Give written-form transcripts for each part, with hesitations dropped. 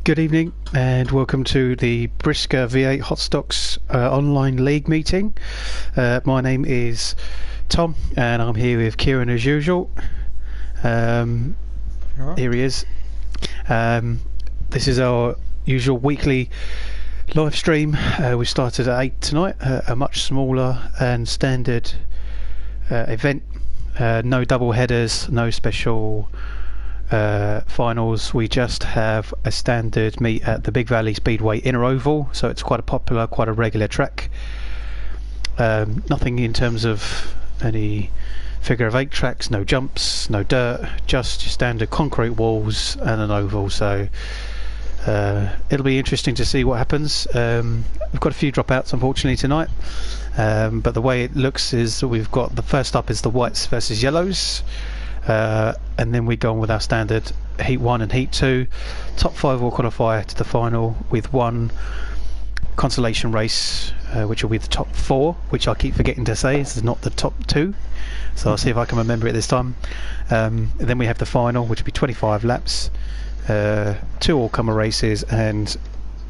Good evening and welcome to the BriSCA V8 Hotstox online league meeting. My name is Tom and I'm here with Kieran as usual. Here he is. This is our usual weekly live stream. We started at 8 tonight, a much smaller and standard event. No double headers, no special finals. We just have a standard meet at the Big Valley Speedway Inner Oval, so it's quite a popular, quite a regular track. Nothing in terms of any figure of 8 tracks, no jumps, no dirt, just your standard concrete walls and an oval. So it'll be interesting to see what happens. We've got a few dropouts unfortunately tonight, but the way it looks is that we've got the first up is the whites versus yellows. And then we go on with our standard Heat 1 and Heat 2. Top 5 will qualify to the final with one consolation race, which will be the top 4, which I keep forgetting to say is not the top 2. So I'll see if I can remember it this time. Then we have the final, which will be 25 laps, 2 all-comer races and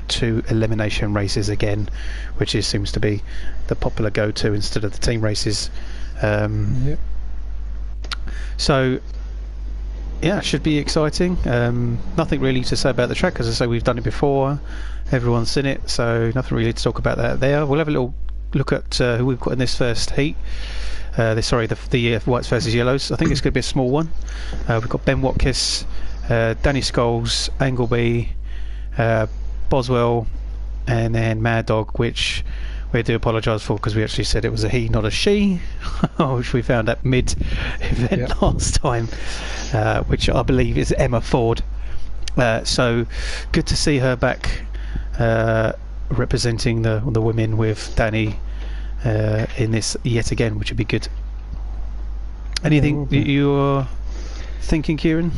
2 elimination races again, which seems to be the popular go-to instead of the team races. Yep. So yeah, it should be exciting. Nothing really to say about the track, as I say, we've done it before, everyone's seen it, so nothing really to talk about that there. We'll have a little look at who we've got in this first heat. The whites versus yellows. I think it's going to be a small one. We've got Ben Watkis, Danny Scholes, Angleby, Boswell, and then Mad Dog, which we do apologise for because we actually said it was a he, not a she, which we found out mid-event last time, which I believe is Emma Ford. So good to see her back representing the women with Danny in this yet again, which would be good. Anything you're thinking, Kieran?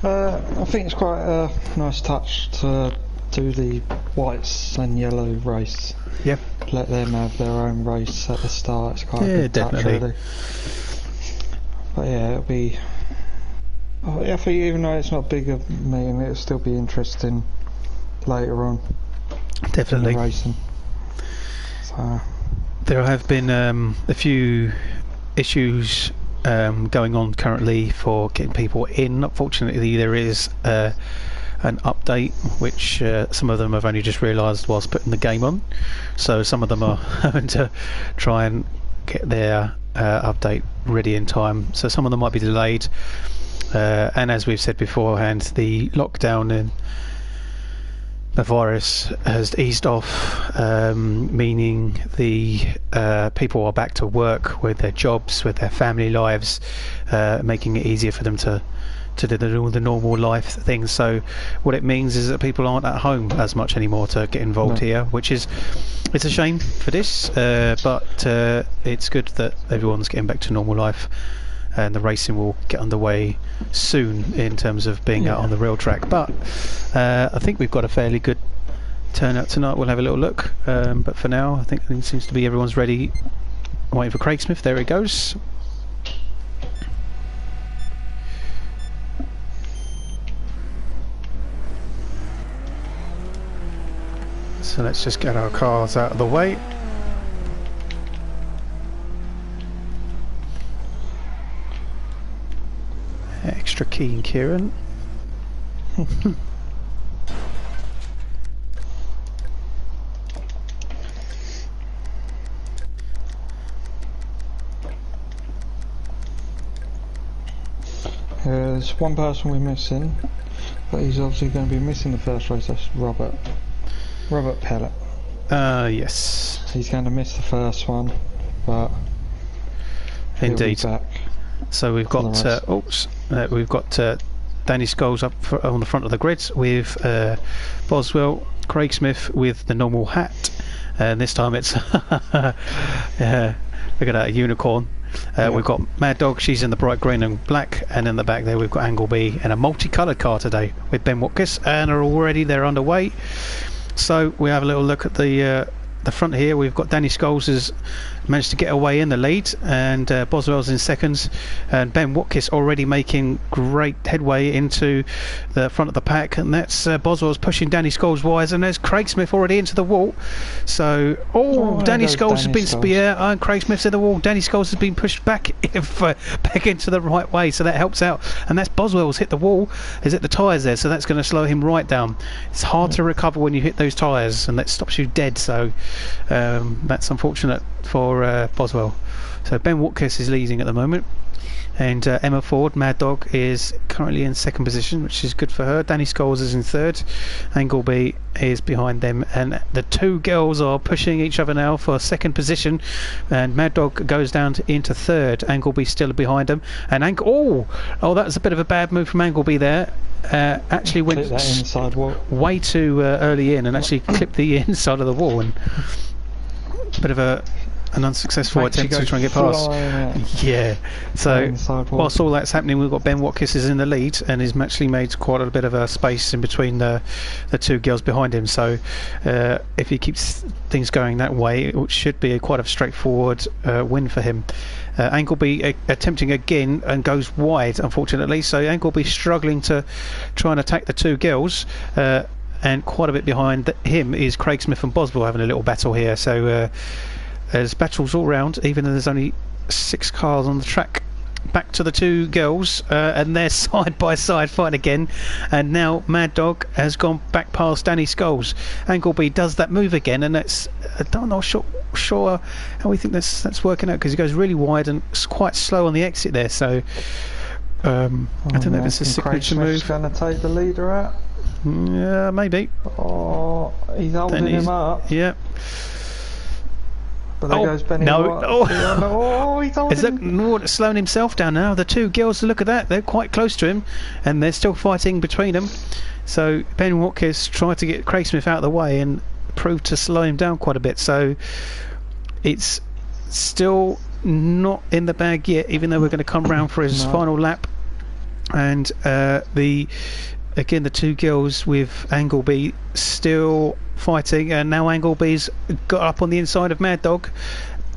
I think it's quite a nice touch to do the whites and yellow race. Yep. Let them have their own race at the start. It's quite a good definitely. touch, really. But yeah, it'll be. I think even though it's not a big a meeting, it'll still be interesting later on. Definitely. In the racing. So. There have been a few issues going on currently for getting people in. Unfortunately, there is an update which some of them have only just realised whilst putting the game on, so some of them are having to try and get their update ready in time, so some of them might be delayed, and as we've said beforehand, the lockdown and the virus has eased off, meaning the people are back to work with their jobs, with their family lives, making it easier for them to do the normal life things. So what it means is that people aren't at home as much anymore to get involved here, which is, it's a shame for this, but it's good that everyone's getting back to normal life and the racing will get underway soon in terms of being out on the real track. But I think we've got a fairly good turnout tonight. We'll have a little look, but for now I think it seems to be everyone's ready. I'm waiting for Craig Smith. There he goes. So let's just get our cars out of the way. Extra keen, Kieran. There's one person we're missing, but he's obviously going to be missing the first race. That's Robert Pellet. Yes. He's going to miss the first one, but indeed. He'll be back. So we've got we've got Danny Scholes up on the front of the grid with Boswell, Craig Smith with the normal hat, and this time it's look at that, a unicorn. We've got Mad Dog, she's in the bright green and black, and in the back there we've got Angleby and a multicoloured car today with Ben Watkis, and they're underway. So we have a little look at the the front here, we've got Danny Scholes has managed to get away in the lead, and Boswell's in seconds, and Ben Watkis already making great headway into the front of the pack, and that's Boswell's pushing Danny Scholes wise, and there's Craig Smith already into the wall. So Danny Scholes has been and Craig Smith's in the wall. Danny Scholes has been pushed back back into the right way, so that helps out, and that's Boswell's hit the wall, is hit the tyres there, so that's going to slow him right down. It's hard to recover when you hit those tyres, and that stops you dead, so that's unfortunate for Boswell. So Ben Watkis is leading at the moment, and Emma Ford, Mad Dog, is currently in second position, which is good for her. Danny Scholes is in third, Angleby is behind them, and the two girls are pushing each other now for second position, and Mad Dog goes down into third, Angleby still behind them, and that was a bit of a bad move from Angleby there. Actually went that inside wall way too early in, and actually clipped the inside of the wall, and a bit of an unsuccessful attempt to try and get past. Yeah, so whilst all that's happening, we've got Ben Watkis is in the lead, and he's actually made quite a bit of a space in between the two girls behind him, so if he keeps things going that way, it should be quite a straightforward win for him. Angleby attempting again and goes wide, unfortunately, so Angleby struggling to try and attack the two girls, and quite a bit behind him is Craig Smith and Boswell having a little battle here, so there's battles all round, even though there's only 6 cars on the track. Back to the two girls, and they're side by side fighting again, and now Mad Dog has gone back past Danny Scholes. Angleby does that move again, and that's I'm not sure how we think that's working out, because he goes really wide and it's quite slow on the exit there, so I don't know if it's a signature move. Going to take the leader out? Yeah, maybe. Oh, he's holding him up. Yeah. But there goes Benny. He's holding Is slowing himself down now? The two girls, look at that, they're quite close to him, and they're still fighting between them. So Ben Watkis tried to get Craig Smith out of the way and proved to slow him down quite a bit. So it's still not in the bag yet, even though we're going to come round for his final lap. And the two girls with Angleby still fighting, and now Angleby's got up on the inside of Mad Dog,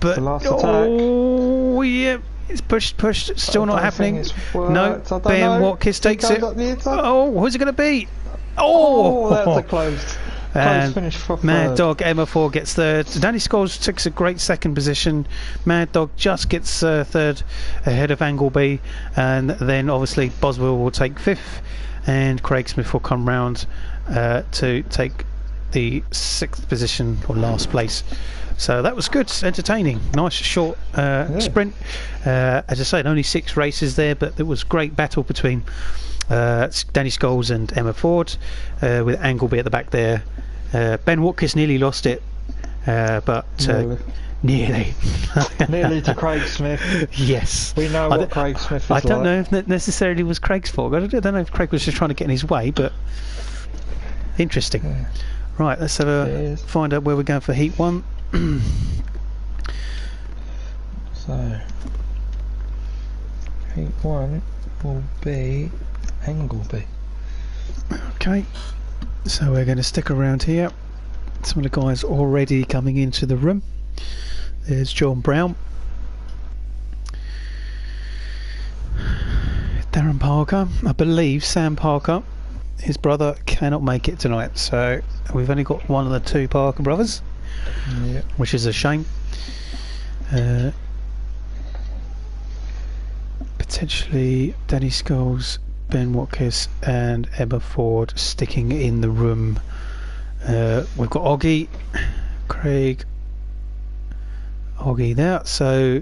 but the last attack. Yeah, it's pushed, still not happening. No, Ben Watkis takes it. Who's it going to be? That's a close finish for Mad third. Dog, Emma Ford gets third. Danny Scholes takes a great second position. Mad Dog just gets third ahead of Angleby, and then obviously Boswell will take fifth, and Craig Smith will come round to take the 6th position, or last place. So that was good, entertaining, nice short sprint. As I said, only 6 races there, but there was great battle between Danny Scholes and Emma Ford, with Angleby at the back there. Ben Watkis nearly lost it, but nearly nearly to Craig Smith. Yes, we know what Craig Smith is I don't like. know if it necessarily was Craig's fault. I don't know if Craig was just trying to get in his way, but interesting. Right, let's have find out where we're going for Heat 1. So Heat 1 will be Angleby. Okay, so we're going to stick around here. Some of the guys already coming into the room. There's John Brown, Darren Parker, I believe Sam Parker. His brother cannot make it tonight, so we've only got one of the 2 Parker brothers, which is a shame. Potentially Danny Scholes, Ben Watkis and Emma Ford sticking in the room. We've got Oggy, Craig, Oggy there, so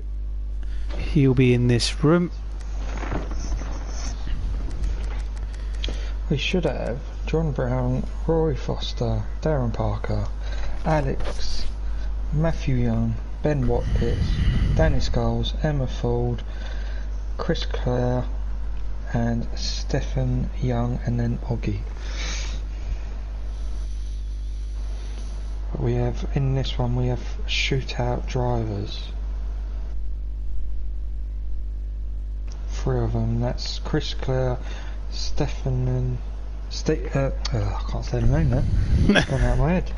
he'll be in this room. We should have John Brown, Rory Foster, Darren Parker, Alex, Matthew Young, Ben Watkis, Danny Scholes, Emma Ford, Chris Clare and Stephen Young, and then Oggy. We have, in this one, we have shootout drivers. 3 of them. That's Chris Clare, Stephen and I can't say the name there. Gone out of my head.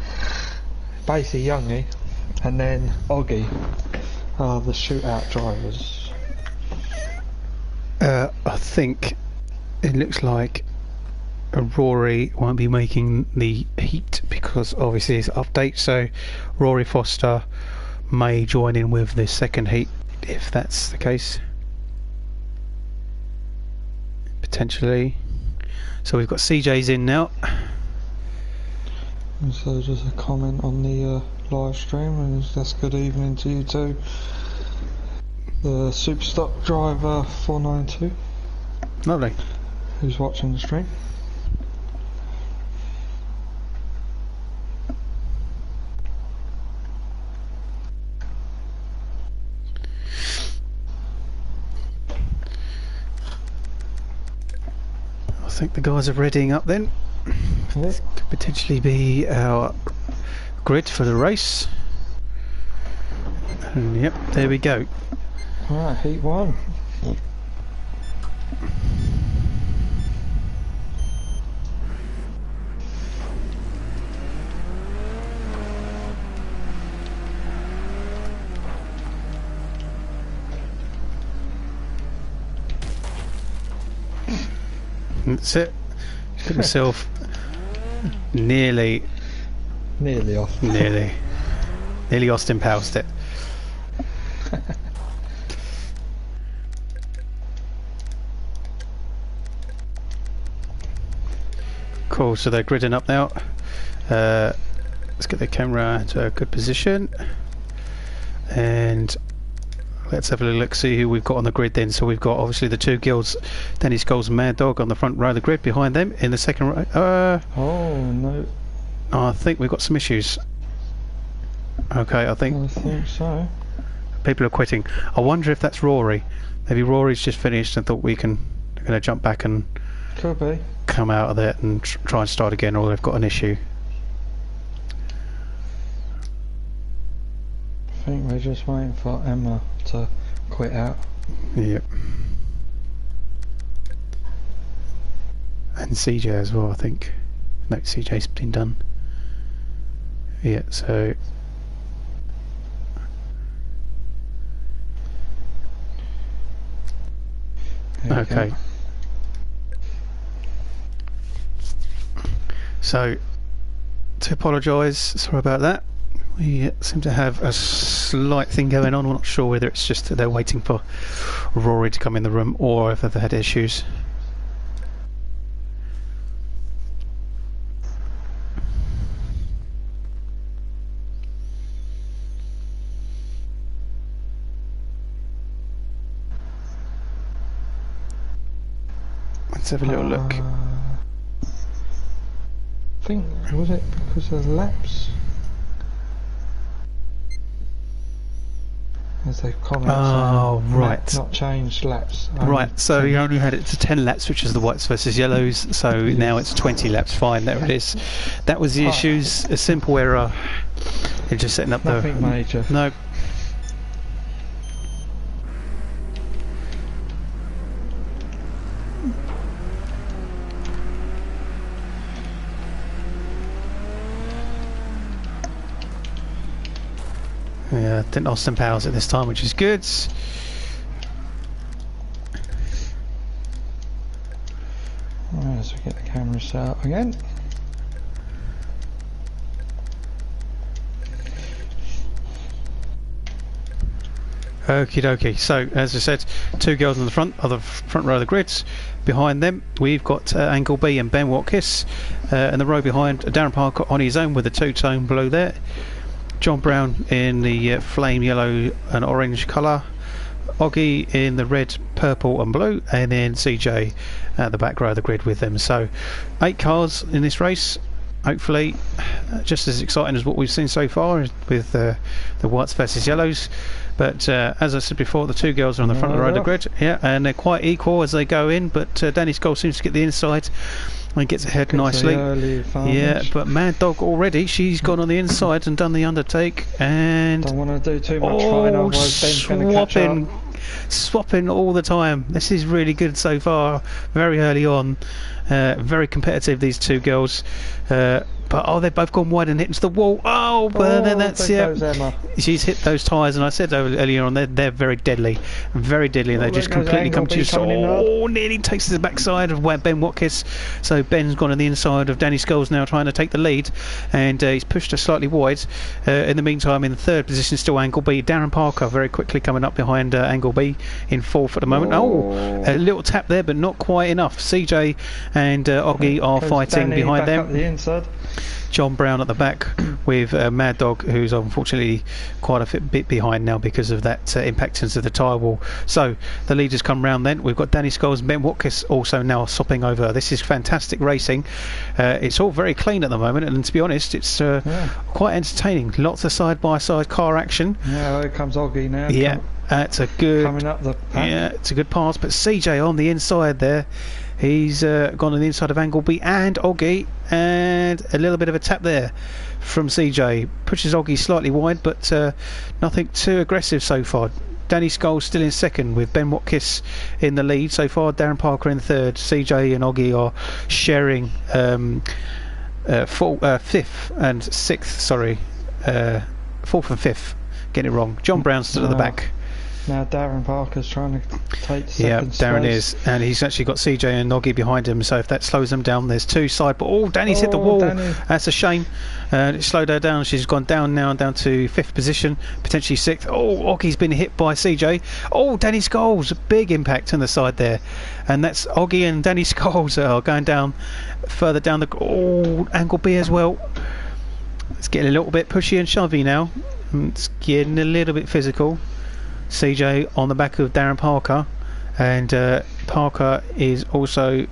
basically Youngie, and then Oggy are the shootout drivers. I think it looks like Rory won't be making the heat because obviously it's an update, so Rory Foster may join in with the second heat if that's the case. Potentially. So we've got CJ's in now. And so just a comment on the live stream, and that's good evening to you too. The Superstock driver 492. Lovely. Who's watching the stream? I think the guys are readying up then. This could potentially be our grid for the race. And yep, there we go. Alright, heat one. That's it. Got myself nearly off. nearly Austin Powelled it. Cool, so they're gridding up now. Let's get the camera into a good position and let's have a look, see who we've got on the grid then. So we've got obviously the two guilds, Dennis Scholes and Mad Dog on the front row of the grid. Behind them in the second row, oh no, I think we've got some issues. Okay, I think so. People are quitting. I wonder if that's Rory. Maybe Rory's just finished and thought we're going to jump back and could be come out of it and try and start again, or they've got an issue. I think we're just waiting for Emma to quit out. Yep. And CJ as well, I think. No, CJ's been done. Yeah, so okay. So to apologise, sorry about that. We seem to have a slight thing going on. We're not sure whether it's just that they're waiting for Rory to come in the room or if they've had issues. Let's have a little look. I think, was it because of laps? As they comment, right. Not changed laps. Right, so you only had it to 10 laps, which is the whites versus yellows, so now it's 20 laps. Fine, there it is. That was the issues, a simple error. You're just setting up nothing major. No. Yeah, didn't Austin Powers at this time, which is good. Alright, so we get the camera set up again. Okie dokie. So, as I said, two girls in the front of the front row of the grids. Behind them, we've got Angle B and Ben Watkis. And the row behind, Darren Parker on his own with a two-tone blue there. John Brown in the flame yellow and orange colour, Oggy in the red, purple and blue, and then CJ at the back row of the grid with them. So 8 cars in this race, hopefully just as exciting as what we've seen so far with the whites versus yellows. But as I said before, the two girls are on the front row of the grid, yeah, and they're quite equal as they go in, but Danny Scholes seems to get the inside and gets ahead nicely. Yeah, but Mad Dog already, she's gone on the inside and done the undertake, and don't want to do too much fighting, otherwise Ben's going to catch up. Swapping all the time. This is really good so far, very early on. Very competitive, these two girls. But they've both gone wide and hit into the wall. But then that's she's hit those tyres, and I said earlier on they're very deadly, and they just completely come to you. Nearly takes the backside of Ben Watkins. So Ben's gone on the inside of Danny Scholes now, trying to take the lead, and he's pushed her slightly wide. In the meantime, in the third position, still Angle B. Darren Parker very quickly coming up behind Angle B in fourth at the moment. A little tap there, but not quite enough. CJ and Oggy are fighting behind them. Up the inside. John Brown at the back with Mad Dog, who's unfortunately quite a bit behind now because of that impact into the tyre wall. So the leaders come round then. We've got Danny Scholes and Ben Watkins also now sopping over. This is fantastic racing. It's all very clean at the moment, and to be honest, it's quite entertaining. Lots of side-by-side car action. Yeah, here comes Oggy now. Yeah, that's a good... Coming up the pack. Yeah, it's a good pass, but CJ on the inside there. He's gone on the inside of Angle B and Oggy, and a little bit of a tap there from CJ. Pushes Oggy slightly wide, but nothing too aggressive so far. Danny Scholes still in second with Ben Watkins in the lead so far. Darren Parker in third. CJ and Oggy are sharing fifth and sixth. Sorry, fourth and fifth. Getting it wrong. John Brown's still at the back. Now Darren Parker's trying to take second. Yeah, Darren is, and he's actually got CJ and Oggy behind him, so if that slows them down, there's two side. But Danny's hit the wall. Danny. That's a shame. It slowed her down. She's gone down now, down to fifth position, potentially sixth. Oggy's been hit by CJ. Danny Scholes, a big impact on the side there, and that's Oggy and Danny Scholes are going down further down the. Angle B as well. It's getting a little bit pushy and shovey now. It's getting a little bit physical. CJ on the back of Darren Parker, and Parker is also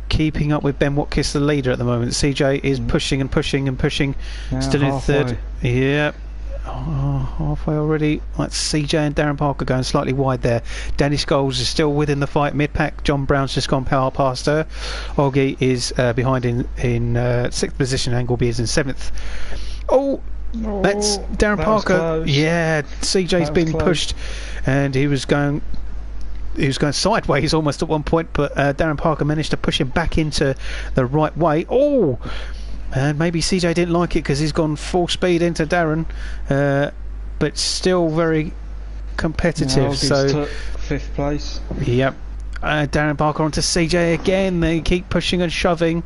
keeping up with Ben Watkins, the leader at the moment. CJ is pushing and pushing and pushing. Now still in third. Yeah, halfway already. That's CJ and Darren Parker going slightly wide there. Danny Scholes is still within the fight mid-pack. John Brown's just gone power past her. Oggy is behind in sixth position. Angle B is in seventh. That's Darren Parker. Yeah, CJ's been pushed, and he was going sideways almost at one point, but Darren Parker managed to push him back into the right way. And maybe CJ didn't like it because he's gone full speed into Darren, but still very competitive. So took fifth place. Yep. Darren Parker onto CJ again. They keep pushing and shoving.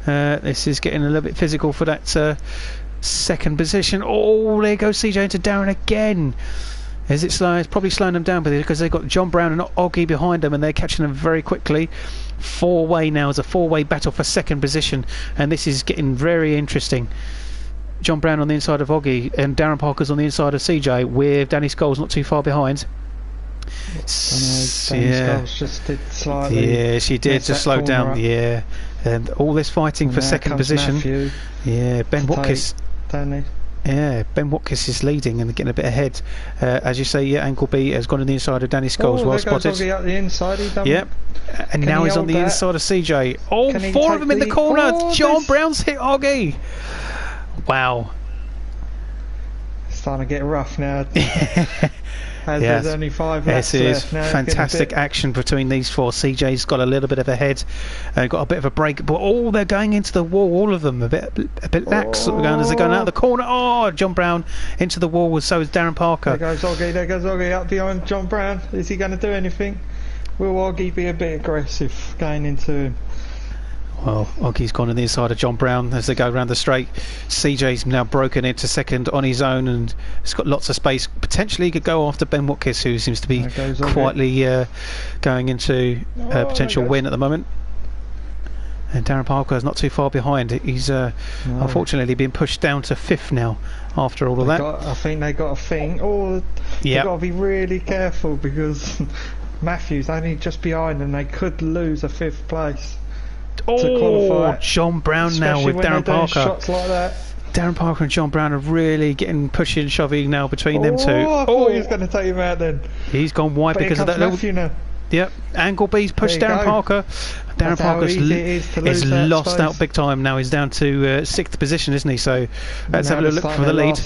This is getting a little bit physical for that second position. There goes CJ into Darren again. Is it slow? It's probably slowing them down because they've got John Brown and Oggy behind them, and they're catching them very quickly. Four-way now is a four-way battle for second position, and this is getting very interesting. John Brown on the inside of Oggy, and Darren Parker's on the inside of CJ, with Danny Scholes not too far behind. Scholes just did slightly. Yeah, she did just slow down. Yeah, and all this fighting for second position. Matthew Yeah, Ben Watkins. Danny. Yeah, Ben Watkins is leading and getting a bit ahead. As you say, Angle B has gone on the inside of Danny Scholes. Well spotted. Oggy out the inside. Yep. And now he's on the inside of CJ. Four of them in the corner. John Brown's hit Oggy. Wow. It's starting to get rough now. There's only 5 laps left. This is now. fantastic action between these four. CJ's got a little bit of a head, got a bit of a break, but they're going into the wall, all of them, a bit lax as they're going out of the corner. John Brown into the wall, so is Darren Parker. There goes Oggy up behind John Brown. Is he going to do anything? Will Oggy be a bit aggressive going into him? Well, Oggy's gone on the inside of John Brown as they go around the straight. CJ's now broken into second on his own, and he's got lots of space. Potentially he could go after Ben Watkins, who seems to be quietly going into a potential win at the moment. And Darren Parker is not too far behind. He's unfortunately been pushed down to fifth now after all of that. I think they got a thing. They've got to be really careful because Matthew's only just behind and they could lose a fifth place. John Brown now with Darren Parker. Shots like that. Darren Parker and John Brown are really getting pushy and shoving now between them two. I thought he was going to take him out then. He's gone wide because of that Matthew now. Yep, Angle B's pushed Darren Parker. Darren Parker's is lost out big time now. He's down to sixth position, isn't he? So let's have a look for the lead.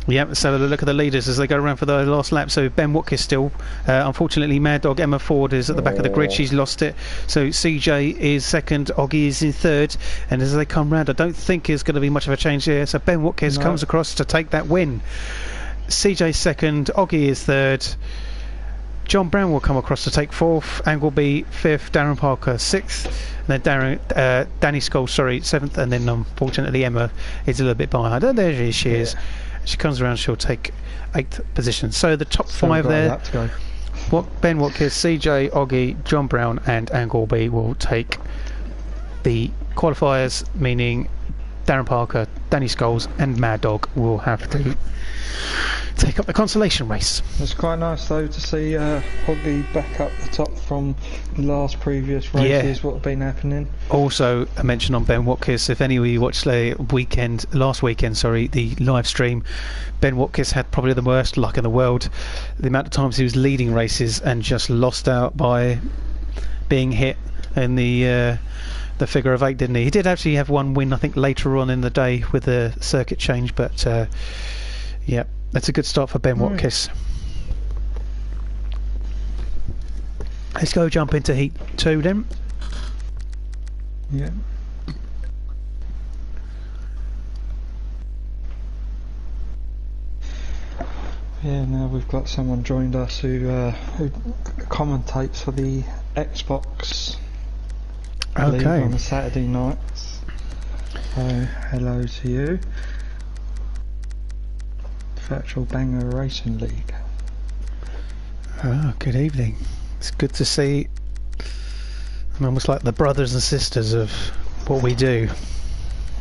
Yeah, so look at the leaders as they go around for the last lap. So Ben Watkins still, unfortunately, Mad Dog Emma Ford is at the back of the grid. She's lost it. So CJ is second, Oggy is in third, and as they come round, I don't think there's going to be much of a change here. So Ben Watkins comes across to take that win. CJ second, Oggy is third. John Brown will come across to take fourth. Angleby fifth. Darren Parker sixth. And then Danny Scholes, seventh. And then unfortunately Emma is a little bit behind. Oh, there she is. She comes around, she'll take 8th position. So the top 5 there. Ben Watkins, CJ, Oggy, John Brown and Angleby will take the qualifiers, meaning Darren Parker, Danny Scholes and Mad Dog will have to take up the consolation race. It's quite nice though to see Oggy back up the top from the last previous races, what have been happening. Also a mention on Ben Watkins, if any of you watched last weekend, the live stream, Ben Watkins had probably the worst luck in the world. The amount of times he was leading races and just lost out by being hit in the figure of 8, didn't he? He did actually have one win, I think, later on in the day with the circuit change, but yeah, that's a good start for Ben Watkins. Let's go jump into Heat 2 then. Yeah. Yeah, now we've got someone joined us who commentates for the Xbox League on the Saturday nights. So, hello to you. Virtual Banger Racing League. Oh, good evening. It's good to see. I'm almost like the brothers and sisters of what we do.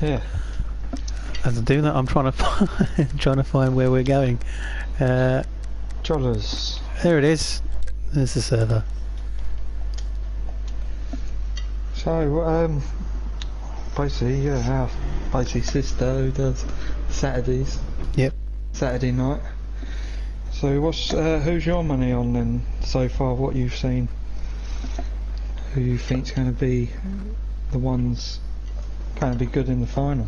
Yeah. As I do that, I'm trying to find where we're going. Jollers. There it is. There's the server. So, basically, our sister who does Saturdays. Yep. Saturday night. So who's your money on then so far, what you've seen? Who you think's going to be the ones going to be good in the final?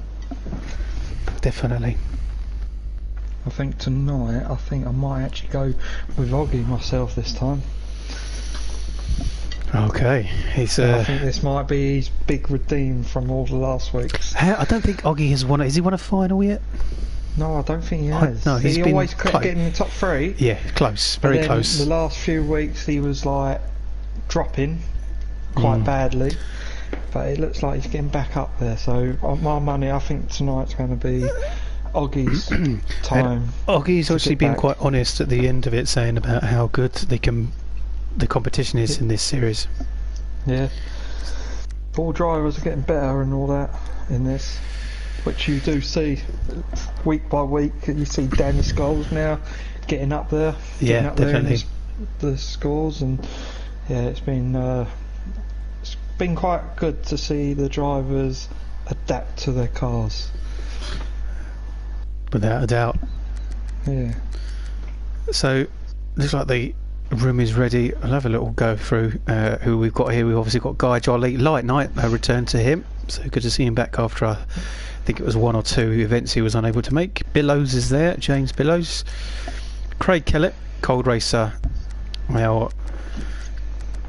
Definitely. I think tonight, I might actually go with Oggy myself this time. Okay, I think this might be his big redeem from all the last weeks. I don't think Oggy has won it. Has he won a final yet? No, I don't think he has. No, he always kept getting in the top 3. Yeah, close, very close. The last few weeks he was like dropping quite badly, but it looks like he's getting back up there. So on my money, I think tonight's going to be Oggy's time. Oggy's actually been quite honest at the end of it, saying about how good the competition is in this series. Yeah, all drivers are getting better and all that in this, which you do see week by week. You see Danny Scholes now getting up there, definitely. There in the scores, and yeah, it's been quite good to see the drivers adapt to their cars. Without a doubt. Yeah. So looks like the room is ready. I'll have a little go through who we've got here. We've obviously got Guy Jolly, Light Night, a return to him, so good to see him back after I think it was 1 or 2 events he was unable to make. Billows is there, James Billows. Craig Kellett, Cold Racer, now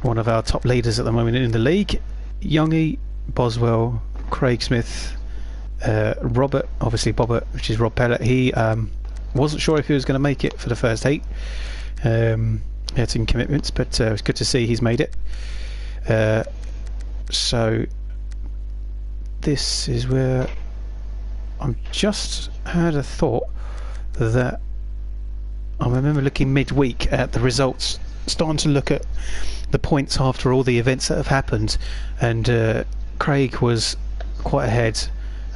one of our top leaders at the moment in the league. Youngie, Boswell, Craig Smith, Robert, obviously Bobbert, which is Rob Pellet. He wasn't sure if he was going to make it for the first 8. He had some commitments, but it's good to see he's made it. So this is where I'm just had a thought that I remember looking midweek at the results, starting to look at the points after all the events that have happened, and Craig was quite ahead,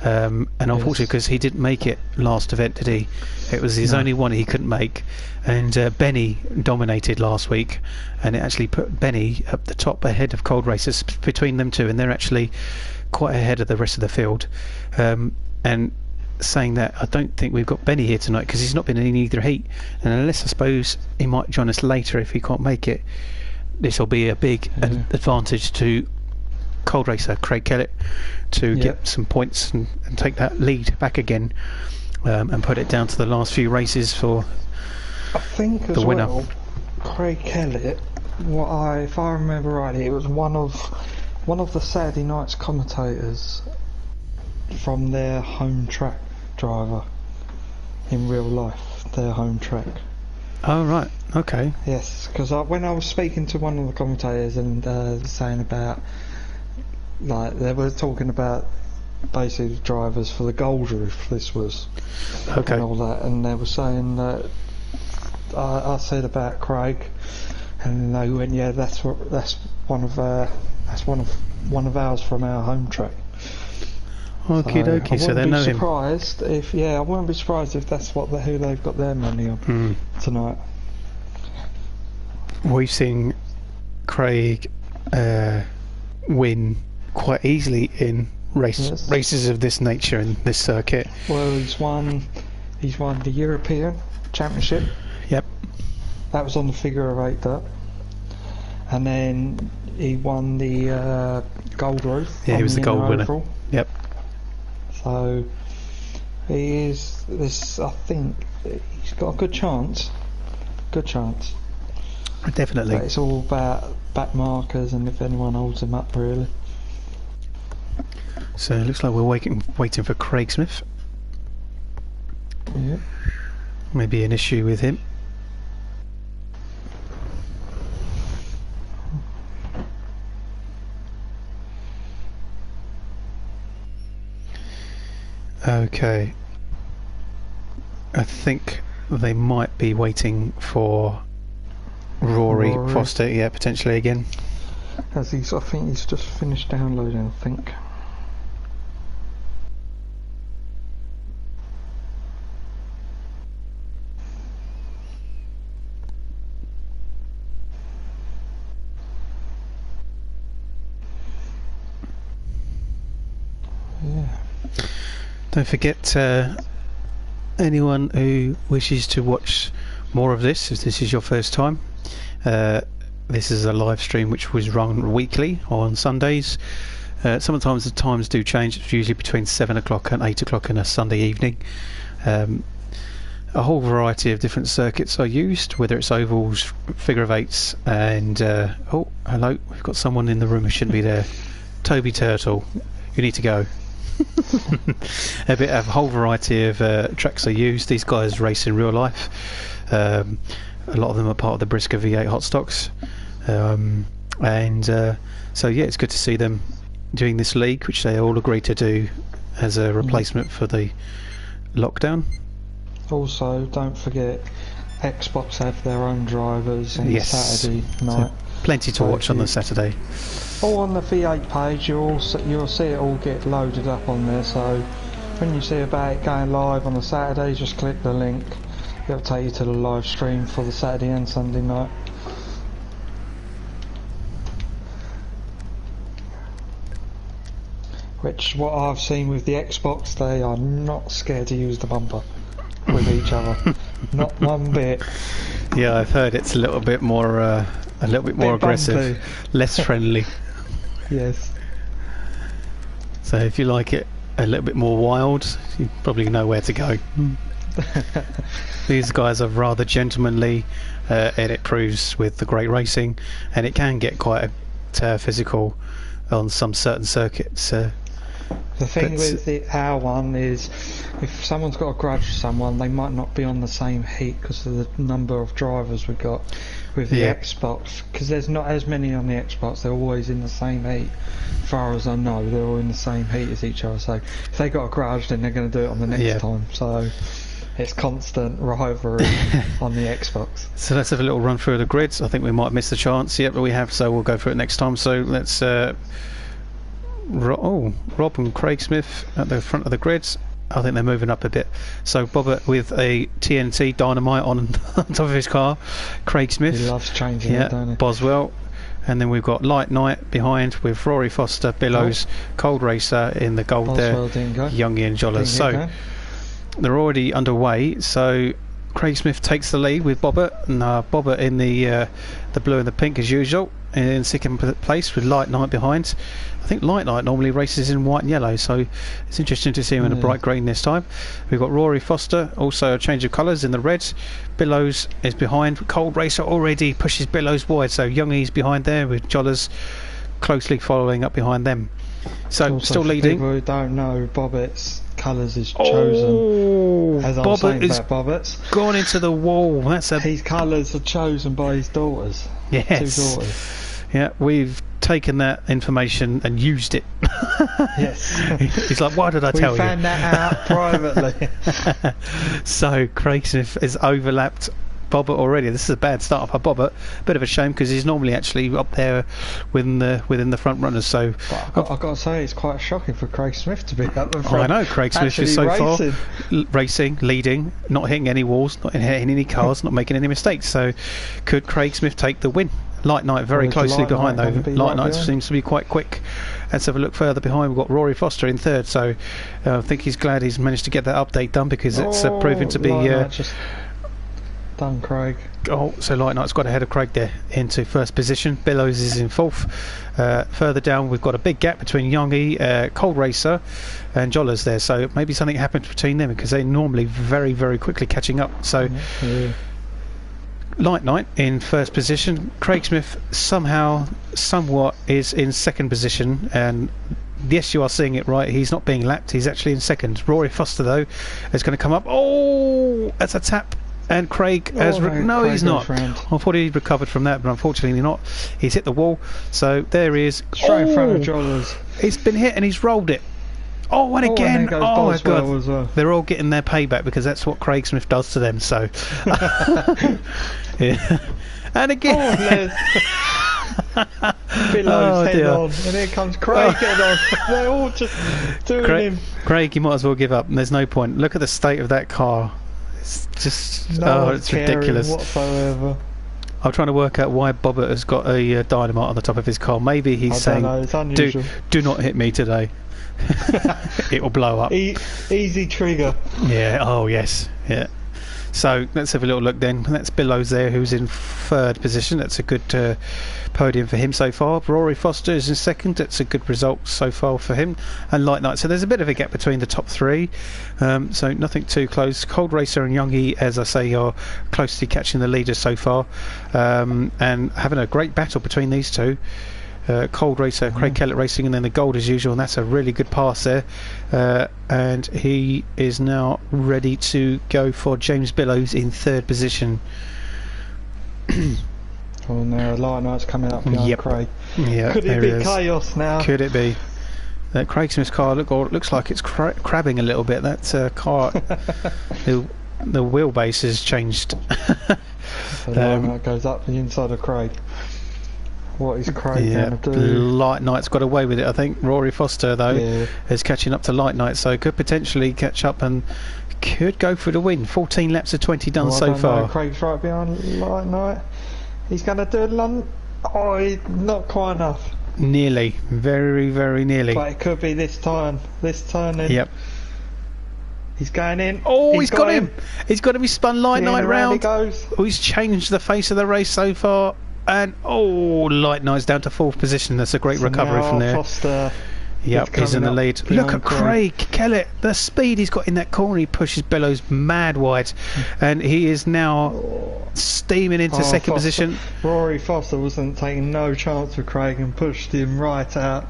and unfortunately because he didn't make it last event, did he? It was his only one he couldn't make, and Benny dominated last week, and it actually put Benny up the top ahead of Cold Racers between them two, and they're actually quite ahead of the rest of the field. And saying that, I don't think we've got Benny here tonight because he's not been in either heat, and unless I suppose he might join us later if he can't make it, this will be a big advantage to Cold Racer Craig Kellett to get some points and take that lead back again. and put it down to the last few races for I think as the winner. Well, Craig Kellett, if I remember rightly, it was one of the Saturday night's commentators from their home track driver in real life, their home track. Oh right, okay. Yes, because when I was speaking to one of the commentators and saying about, like, they were talking about basically the drivers for the Gold Roof, this was, okay, and all that, and they were saying that I said about Craig, and they went, yeah, that's one of ours from our home track. Okie dokie, so they know him. I wouldn't be surprised if that's who they've got their money on tonight. We've seen Craig win quite easily in races of this nature in this circuit. Well, he's won the European Championship. Yep. That was on the figure of 8 dirt. And then he won the Gold Roof. Yeah, he was the gold winner. Overall. Yep. So he is this. I think he's got a good chance. Good chance. Definitely. But it's all about back markers and if anyone holds him up, really. So it looks like we're waiting for Craig Smith. Yeah. Maybe an issue with him. Okay. I think they might be waiting for Rory Foster, yeah, potentially again. I think he's just finished downloading, I think. Yeah. Don't forget, anyone who wishes to watch more of this, if this is your first time, this is a live stream which was run weekly on Sundays. Sometimes the times do change. It's usually between 7 o'clock and 8 o'clock on a Sunday evening. A whole variety of different circuits are used, whether it's ovals, figure of eights, and oh, hello, we've got someone in the room who shouldn't be there. Toby Turtle, you need to go. A whole variety of tracks are used. These guys race in real life. A lot of them are part of the BriSCA V8 Hotstox, and so yeah, it's good to see them doing this league, which they all agreed to do as a replacement for the lockdown. Also, don't forget, Xbox have their own drivers on Saturday night. So plenty to watch on the Saturday. All on the V8 page, you'll see it all get loaded up on there. So when you see about it going live on the Saturday, just click the link. It'll take you to the live stream for the Saturday and Sunday night. Which, what I've seen with the Xbox, they are not scared to use the bumper with each other. Not one bit. Yeah, I've heard it's a little bit more aggressive, bumpy. less friendly. Yes. So if you like it a little bit more wild, you probably know where to go. These guys are rather gentlemanly, and it proves with the great racing, and it can get quite physical on some certain circuits. The thing with our one is, if someone's got a grudge with someone, they might not be on the same heat because of the number of drivers we've got with the Xbox. Because there's not as many on the Xbox, they're always in the same heat. As far as I know, they're all in the same heat as each other. So if they got a grudge, then they're going to do it on the next time. So it's constant rivalry on the Xbox. So let's have a little run through the grids. I think we might miss the chance yet, but we have, so we'll go through it next time. So let's Rob and Craig Smith at the front of the grids. I think they're moving up a bit. So Bobbert with a TNT Dynamite on top of his car. Craig Smith. He loves changing it, don't he? Boswell. And then we've got Light Knight behind with Rory Foster, Billows, Cold Racer in the gold Boswell there. Youngie and Jollers. So they're already underway. So Craig Smith takes the lead with Bobbert, and Bobbert in the blue and the pink as usual. in second place with Light Knight behind. I think Light Knight normally races in white and yellow, so it's interesting to see him in a bright green this time. We've got Rory Foster, also a change of colours in the red. Billows is behind. Cold Racer already pushes Billows wide, so Youngy's behind there with Jollers closely following up behind them. So also, still leading. People who don't know, Bobbett's colours is chosen. As I'm saying about Bobbett's, gone into the wall. His colours are chosen by his daughters. Yes. 2 daughters. Yeah, we've taken that information and used it. Yes. He's like, why did I tell you? We found that out privately. So Craig Smith has overlapped Bobbert already. This is a bad start for Bobbert. Bit of a shame because he's normally actually up there within the front runners. So I've got to say, it's quite shocking for Craig Smith to be up the front. I know Craig Smith is so far racing, leading, not hitting any walls, not hitting any cars, not making any mistakes. So could Craig Smith take the win? Light Knight very closely behind though. Light Knight seems to be quite quick. Let's have a look further behind. We've got Rory Foster in third, so I think he's glad he's managed to get that update done because it's proving to be just done, Craig. Oh, so Light Knight's got ahead of Craig there into first position. Billows is in fourth. Further down we've got a big gap between Youngy, Cold Racer and Jollers there, so maybe something happened between them because they're normally very, very quickly catching up. So Light Knight in first position. Craig Smith somewhat is in second position, and yes, you are seeing it right, he's not being lapped, he's actually in second. Rory Foster though is going to come up. Oh, that's a tap, and Craig has no, he's not. I thought he recovered from that, but unfortunately not. He's hit the wall, so there he is. Straight in front of Jollers. He's been hit and he's rolled it. Oh, and again, oh my god, well. They're all getting their payback because that's what Craig Smith does to them, so yeah. And again Billows head on, and here comes Craig head on. They're all just doing him. Craig, you might as well give up, and there's no point. Look at the state of that car. It's just it's ridiculous whatsoever. I'm trying to work out why Bobbert has got a dynamite on the top of his car. Maybe he's saying, it's unusual. do not hit me today. It will blow up. Easy trigger. Yeah, oh yes, yeah. So let's have a little look then. That's Billows there, who's in third position. That's a good podium for him so far. Rory Foster is in second. That's a good result so far for him. And Light Knight. So there's a bit of a gap between the top three. So nothing too close. Cold Racer and Youngy, as I say, are closely catching the leaders so far, and having a great battle between these two. Cold Racer, Craig Kellett racing, and then the gold as usual, and that's a really good pass there, and he is now ready to go for James Billows in third position. Oh no, Light Knight's coming up behind Craig. Yeah, could it be chaos now? Could it be? Craig Smith's car looks like it's crabbing a little bit. That car, the wheelbase has changed. So Light Knight goes up the inside of Craig. What is Craig going to do? Light Knight's got away with it, I think. Rory Foster, though, is catching up to Light Knight, so could potentially catch up and could go for the win. 14 laps of 20 done so far. Craig's right behind Light Knight. He's going to do a run. Oh, not quite enough. Nearly. Very, very nearly. But it could be this time. This turning. Yep. He's going in. Oh, he's got him. He's got him. He's spun Light Knight round. He goes. Oh, he's changed the face of the race so far. And Light Knight's down to fourth position. That's a great recovery from there. Foster, yep, he's in the lead. Look at Craig Kellett, the speed he's got in that corner. He pushes Billows mad wide, and he is now steaming into second position. Rory Foster wasn't taking no chance with Craig and pushed him right out.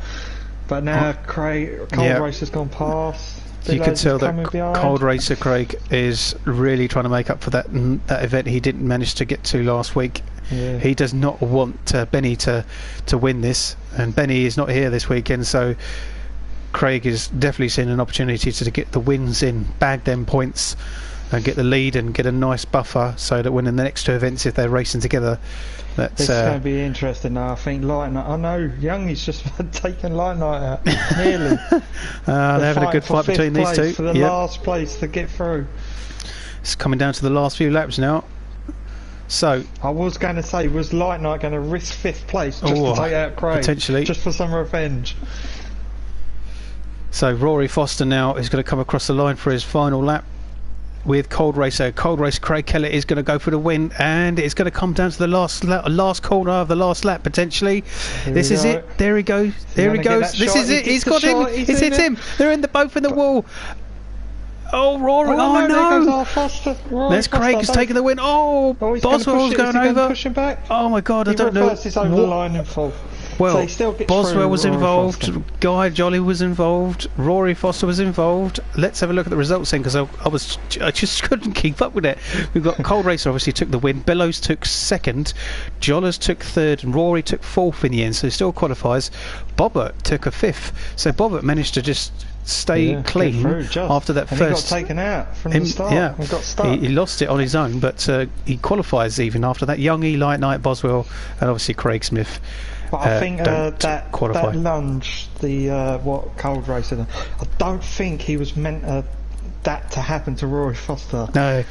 But now Cold Racer's gone past. You can tell that Cold Racer Craig is really trying to make up for that event he didn't manage to get to last week. Yeah. He does not want Benny to win this, and Benny is not here this weekend, so Craig is definitely seeing an opportunity to get the wins in, bag them points and get the lead and get a nice buffer so that when in the next two events, if they're racing together, that's this is going to be interesting now. I think Light Knight, I know Youngy's just taken Light Knight out nearly. They're having a good fight between these two for the last place to get through. It's coming down to the last few laps now. So I was going to say, was Light Knight going to risk fifth place just to take out Craig? Potentially. Just for some revenge. So Rory Foster now is going to come across the line for his final lap. with Cold Racer. Cold Racer Craig Kellett is going to go for the win, and it's going to come down to the last corner of the last lap potentially. This is it. There he goes. There he goes. This is it. He's got him. It's hit him. They're both in the wall. Oh, Rory! Oh no! There's Craig has taken the win. Oh, Boswell's going over. Push him back? Oh my God! I don't know. He's over the line in full. Well, so he still gets Boswell was Rory involved, Foster. Guy Jolly was involved, Rory Foster was involved. Let's have a look at the results then, because I just couldn't keep up with it. We've got Cold Racer obviously took the win, Bellows took second, Jollers took third, and Rory took fourth in the end, so he still qualifies. Bobbert took a fifth, so Bobbert managed to just stay clean after that first. He got taken out from the start. Yeah, he got stuck. He lost it on his own, but he qualifies even after that. Young Eli Knight, Boswell, and obviously Craig Smith. But I think that lunge, what Cold Racer done, I don't think he was meant that to happen to Rory Foster. No,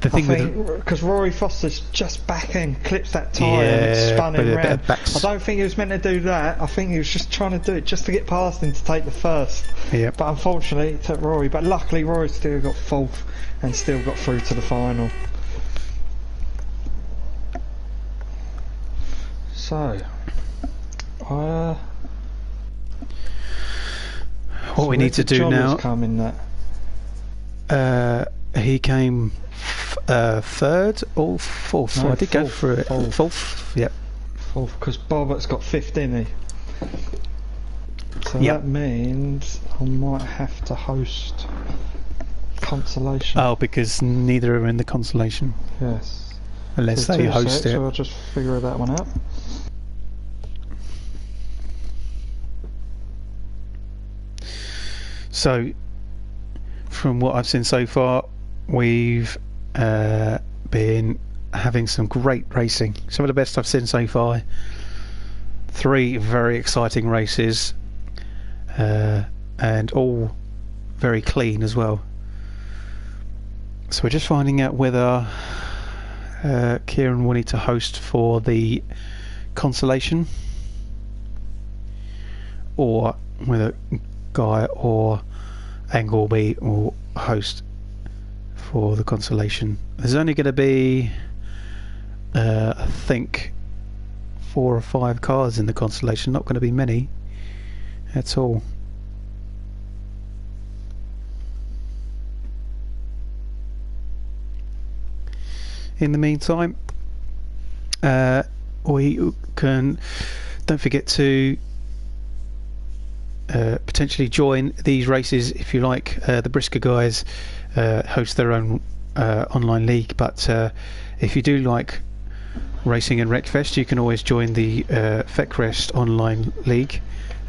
the thing because Rory Foster's just back end clips that tyre and it spun him round. I don't think he was meant to do that. I think he was just trying to do it just to get past him to take the first. Yeah. But unfortunately it took Rory. But luckily Rory still got fourth and still got through to the final. So. What we need to do now. Come in that? He came third or fourth. No, I did go through it. Fourth. Yep. Fourth, because Bobbert's got fifth, didn't he? So that means I might have to host consolation. Oh, because neither are in the consolation. Yes. Unless they host it. So I'll just figure that one out. So, from what I've seen so far, we've been having some great racing. Some of the best I've seen so far. 3 very exciting races, and all very clean as well. So we're just finding out whether Kieran will need to host for the consolation, or whether Guy or Angleby will host for the consolation. There's only going to be I think 4 or 5 cars in the consolation, not going to be many at all. In the meantime, we can, don't forget to potentially join these races if you like. The BriSCA guys host their own online league, but if you do like racing in Wreckfest, you can always join the FECREST online league.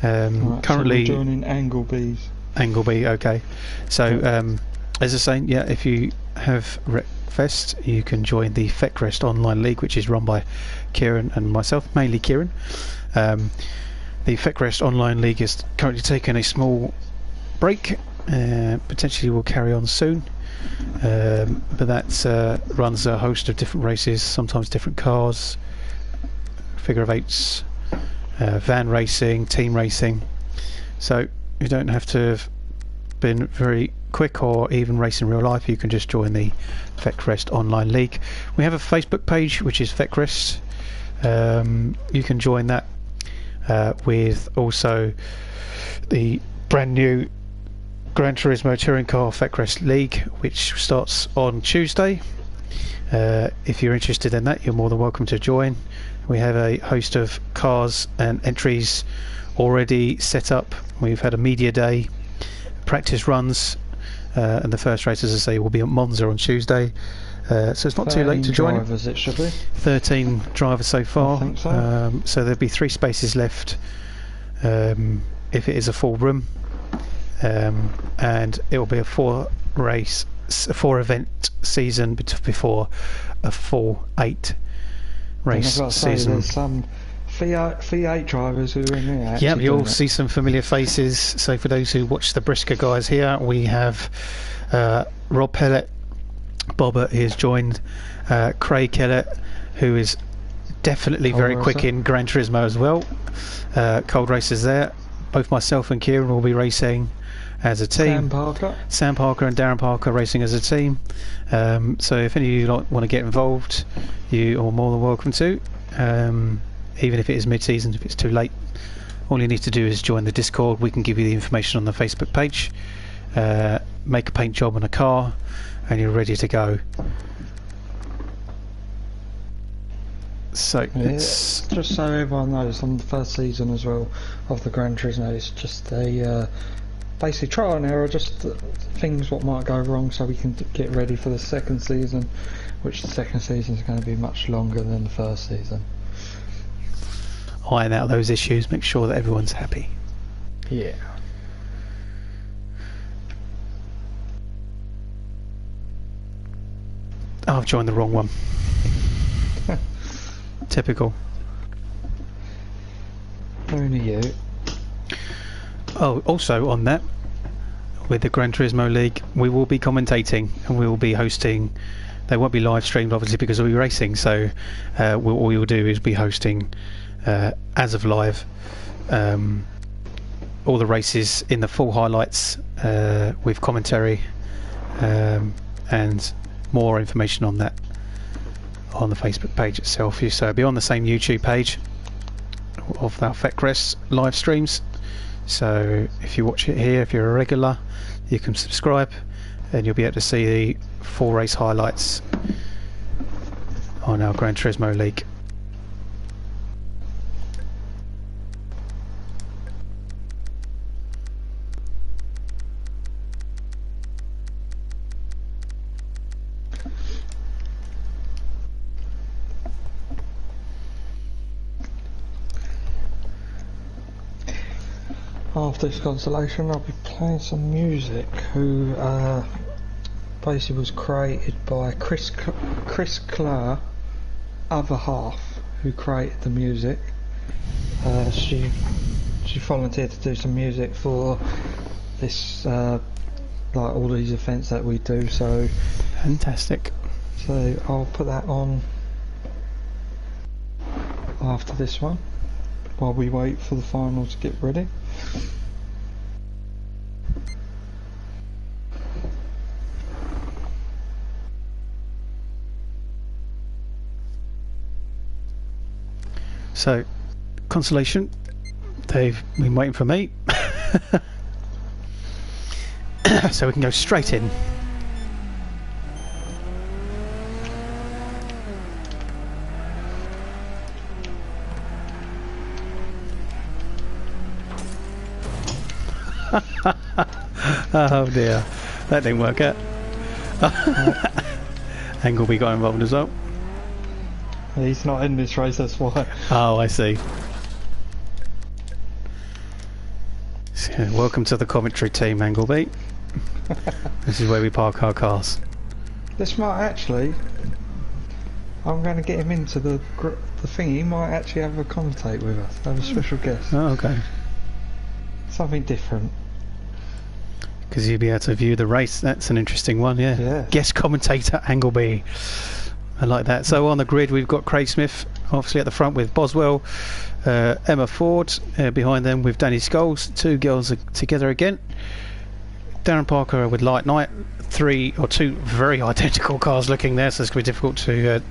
Right, currently so we're joining Angleby, okay. So as I was saying, yeah, if you have Wreckfest, you can join the FECREST online league, which is run by Kieran and myself, mainly Kieran. The FECREST Online League is currently taking a small break, potentially will carry on soon, but that runs a host of different races, sometimes different cars, figure of eights, van racing, team racing, so you don't have to have been very quick or even race in real life. You can just join the FECREST Online League. We have a Facebook page which is FECREST. You can join that with also the brand new Gran Turismo Touring Car FECREST League, which starts on Tuesday. If you're interested in that, you're more than welcome to join. We have a host of cars and entries already set up. We've had a media day, practice runs, and the first race, as I say, will be at Monza on Tuesday. So it's not too late to join. Drivers, it should be 13 drivers so far. I think so. So there'll be 3 spaces left if it is a full room, and it will be a 4 event season before a full 8 race season. There's some V8 drivers who are in there. Yeah, you'll see some familiar faces. So for those who watch the BriSCA guys here, we have Rob Pellet, Bobbert, he has joined, Craig Kellett, who is definitely very quick in Gran Turismo as well. Cold Racer's there. Both myself and Kieran will be racing. as a team. Sam Parker and Darren Parker racing as a team. So if any of you want to get involved, you are more than welcome to. Even if it is mid-season, if it's too late, all you need to do is join the Discord. We can give you the information on the Facebook page. Make a paint job on a car, and you're ready to go. So it's just so everyone knows, on the first season as well of the Gran Turismo, it's just a basically trial and error, just things what might go wrong, so we can get ready for the second season, which the second season is going to be much longer than the first season. Iron out those issues, make sure that everyone's happy. Yeah. Oh, I've joined the wrong one. Typical. Only you. Oh, also on that, with the Gran Turismo League, we will be commentating and we will be hosting. They won't be live streamed, obviously, because we'll be racing. So all we will do is be hosting as of live all the races in the full highlights with commentary and more information on that on the Facebook page itself. So it'll be on the same YouTube page of our FetCrest live streams. So if you watch it here, if you're a regular, you can subscribe and you'll be able to see the full race highlights on our Gran Turismo League. After this consolation, I'll be playing some music, who basically was created by Chris Clark, other half, who created the music. She volunteered to do some music for this, like all these events that we do. So fantastic. So I'll put that on after this one, while we wait for the final to get ready. So, consolation, they've been waiting for me. So we can go straight in. Oh dear, that didn't work out. Angleby got involved as well. He's not in this race, that's why. Oh, I see. So, welcome to the commentary team, Angleby. This is where we park our cars. This might actually, I'm going to get him into the thing. He might actually have a commentate with us, have a special guest. Oh, okay. Something different. Because you'll be able to view the race. That's an interesting one, yeah. Yeah. Guest commentator Angleby. I like that. So on the grid we've got Craig Smith obviously at the front with Boswell, Emma Ford behind them with Danny Scholes. Two girls are together again. Darren Parker with Light Knight. Two very identical cars looking there, so it's going to be difficult to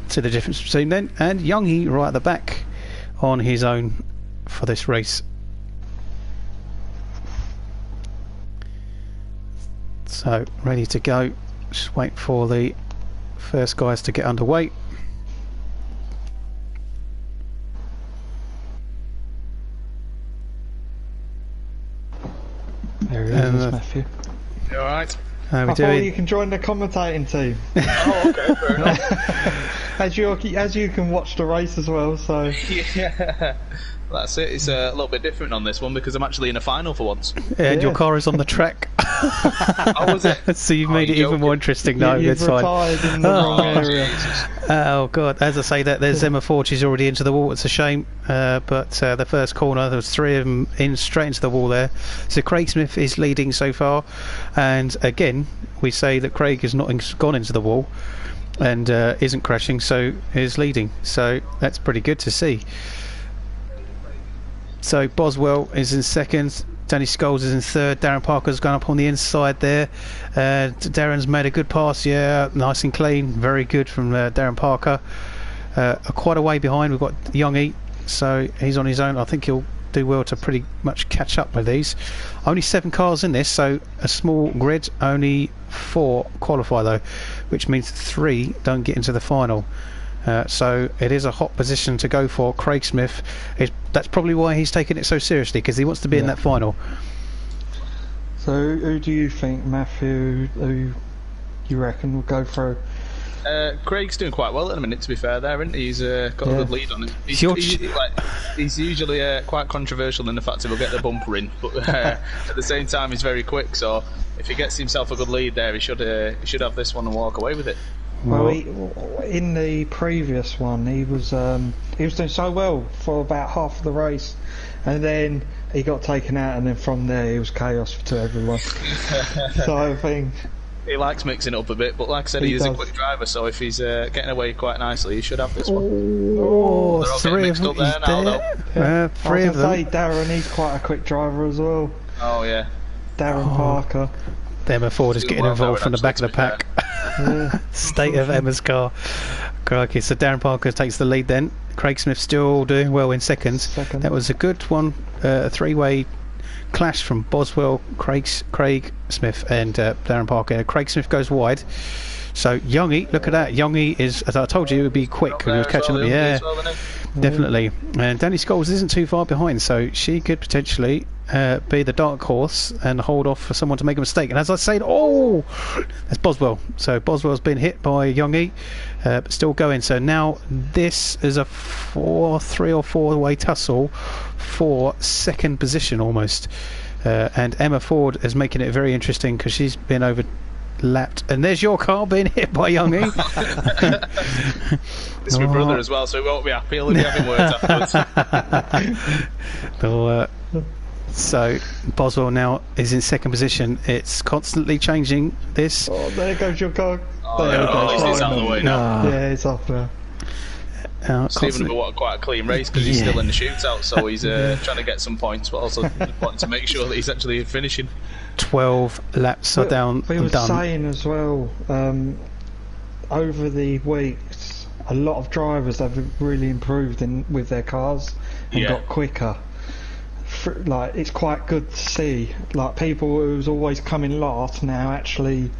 see the difference between them. And Youngie right at the back on his own for this race. So ready to go. Just wait for the first guys to get underway. There he is, Matthew. You alright? How we I doing? thought you can join the commentating team. Oh, okay, fair enough. as you can watch the race as well, so... Yeah, that's it. It's a little bit different on this one because I'm actually in a final for once. And your car is on the track. Oh, was it? So you've made it even more interesting. No, you've it's fine. retired in the wrong area. Oh god, as I say that, there's Emma Ford, she's already into the wall, it's a shame, but the first corner, there was three of them in straight into the wall there. So Craig Smith is leading so far, and again we say that Craig has not gone into the wall and isn't crashing, so is leading, so that's pretty good to see. So Boswell is in second. Danny Scholes is in third. Darren Parker's gone up on the inside there. Darren's made a good pass. Yeah, nice and clean. Very good from Darren Parker. Quite a way behind. We've got Young Eat. So he's on his own. I think he'll do well to pretty much catch up with these. Only 7 cars in this, so a small grid. Only 4 qualify though, which means 3 don't get into the final. So it is a hot position to go for. Craig Smith, that's probably why he's taking it so seriously, because he wants to be in that final. So who do you think, Matthew, who you reckon will go through? Craig's doing quite well at the minute, to be fair there, isn't he? He's got a good lead on him. He's usually quite controversial in the fact that he'll get the bumper in, but at the same time he's very quick, so if he gets himself a good lead there, he should have this one and walk away with it. Well, in the previous one, he was doing so well for about half of the race, and then he got taken out, and then from there it was chaos to everyone. So I think he likes mixing it up a bit, but like I said, he is a quick driver, so if he's getting away quite nicely, he should have this one. Oh, they're all getting mixed up there now, though. 3 of them. Darren, he's quite a quick driver as well. Oh yeah, Darren Parker. Emma Ford is getting involved from the back of the pack. State of Emma's car. Crikey. So Darren Parker takes the lead then. Craig Smith still doing well in seconds. That was a good one. A 3-way clash from Boswell, Craig Smith and Darren Parker. Craig Smith goes wide. So Youngie, look at that. Youngie is, as I told you, it would be quick because he was catching up. Yeah, definitely. And Danny Scholes isn't too far behind, so she could potentially be the dark horse and hold off for someone to make a mistake. And as I said, that's Boswell. So Boswell's been hit by Youngie, but still going. So now this is a 3 or 4-way tussle for second position almost. And Emma Ford is making it very interesting because she's been overlapped. And there's your car being hit by Youngie. It's my brother as well, so he won't be happy. He'll be having words afterwards. So Boswell now is in second position. It's constantly changing this. Oh, there goes your car. It's out of the way now. Yeah, it's off now. Stephen will quite a clean race because he's still in the shootout, so he's trying to get some points, but also wanting to make sure that he's actually finishing. 12 laps are down. We were saying as well, over the weeks, a lot of drivers have really improved with their cars and got quicker. Like, it's quite good to see, like, people who's always coming last now actually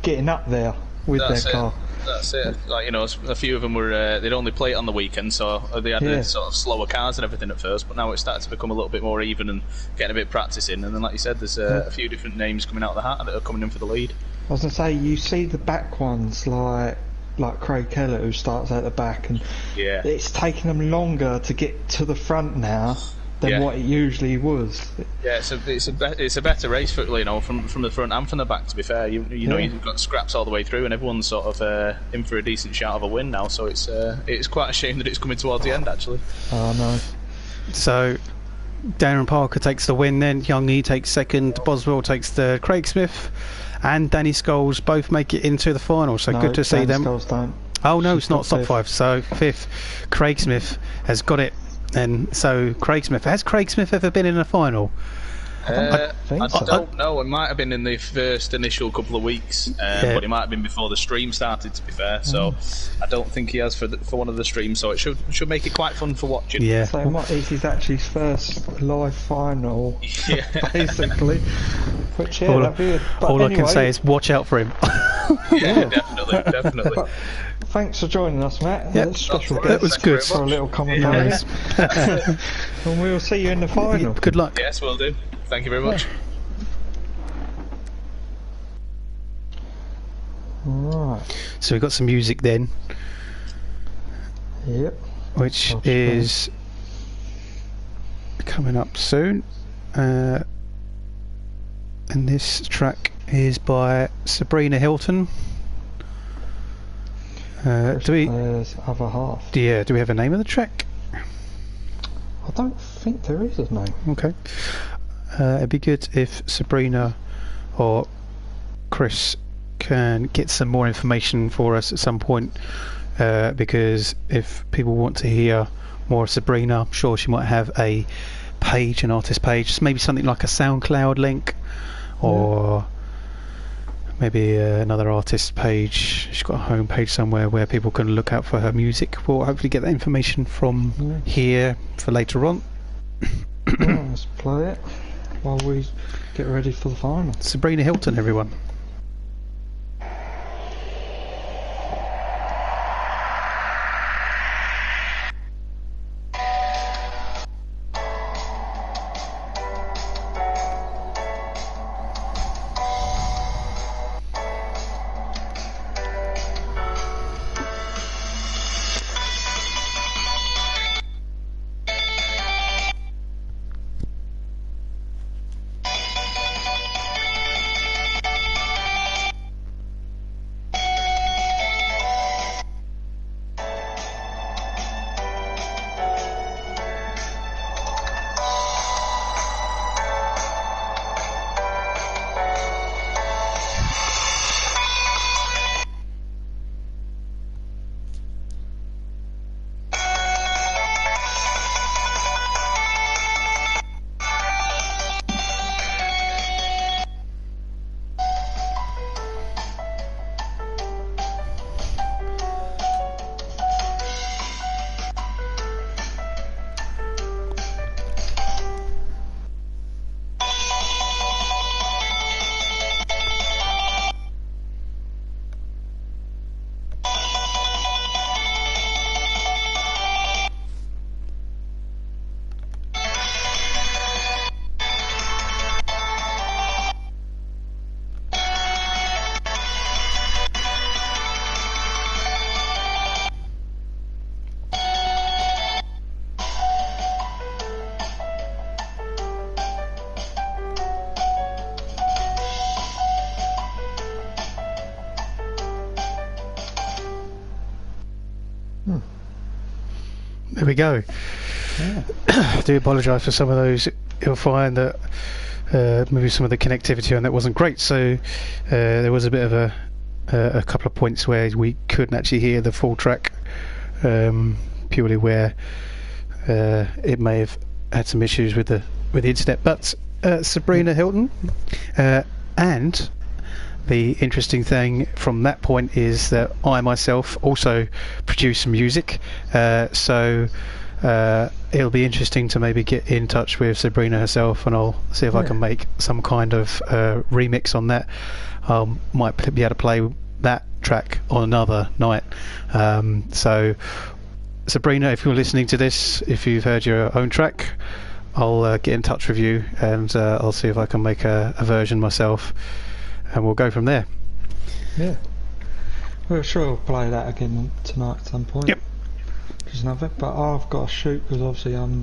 getting up there with their car. That's it. Like, you know, a few of them were they'd only play it on the weekend, so they had the sort of slower cars and everything at first, but now it's starting to become a little bit more even and getting a bit of practice in. And then, like you said, there's a few different names coming out of the hat that are coming in for the lead. I was going to say, you see the back ones like Craig Keller, who starts at the back, and it's taking them longer to get to the front now than what it usually was. Yeah, it's a better race for, you know, from the front and from the back. To be fair, you know, you've got scraps all the way through, and everyone's sort of in for a decent shout of a win now. So it's quite a shame that it's coming towards the end, actually. Oh no. So Darren Parker takes the win. Then Youngie takes second. Boswell takes the Craig Smith, and Danny Scholes both make it into the final. So good to see them. Scholes don't. Oh no, it's not top 5. So 5th, Craig Smith has got it. And so has Craig Smith ever been in a final? I don't know. It might have been in the first initial couple of weeks, but it might have been before the stream started, to be fair. So I don't think he has for one of the streams. So it should make it quite fun for watching. Yeah. So this is actually his first live final, basically. Which that'd be all I can say is watch out for him. Definitely. But thanks for joining us, Matt. Yep. Special That was good for a little commentary. And we'll see you in the final. Good luck. Yes, will do. Thank you very much. Right. So we've got some music then. Yep. Which is coming up soon. And this track is by Sabrina Hilton. Do we? Other half. Yeah. Do we have a name of the track? I don't think there is a name. Okay. It'd be good if Sabrina or Chris can get some more information for us at some point, because if people want to hear more of Sabrina, I'm sure she might have a page, an artist page, maybe something like a SoundCloud link, or maybe another artist page. She's got a home page somewhere where people can look out for her music. We'll hopefully get that information from here for later on. Let's play it while we get ready for the final. Sabrina Hilton, everyone. There we go. I do apologise for some of those. You'll find that maybe some of the connectivity on that wasn't great, so there was a bit of a couple of points where we couldn't actually hear the full track, purely where it may have had some issues with the internet. But Sabrina Hilton, and the interesting thing from that point is that I myself also produce some music, so it'll be interesting to maybe get in touch with Sabrina herself, and I'll see if I can make some kind of remix on that. Might be able to play that track on another night. So Sabrina, if you're listening to this, if you've heard your own track, I'll get in touch with you, and I'll see if I can make a version myself, and we'll go from there. Yeah, we're sure we'll play that again tonight at some point. Yep. Just another, but I've got to shoot because obviously I'm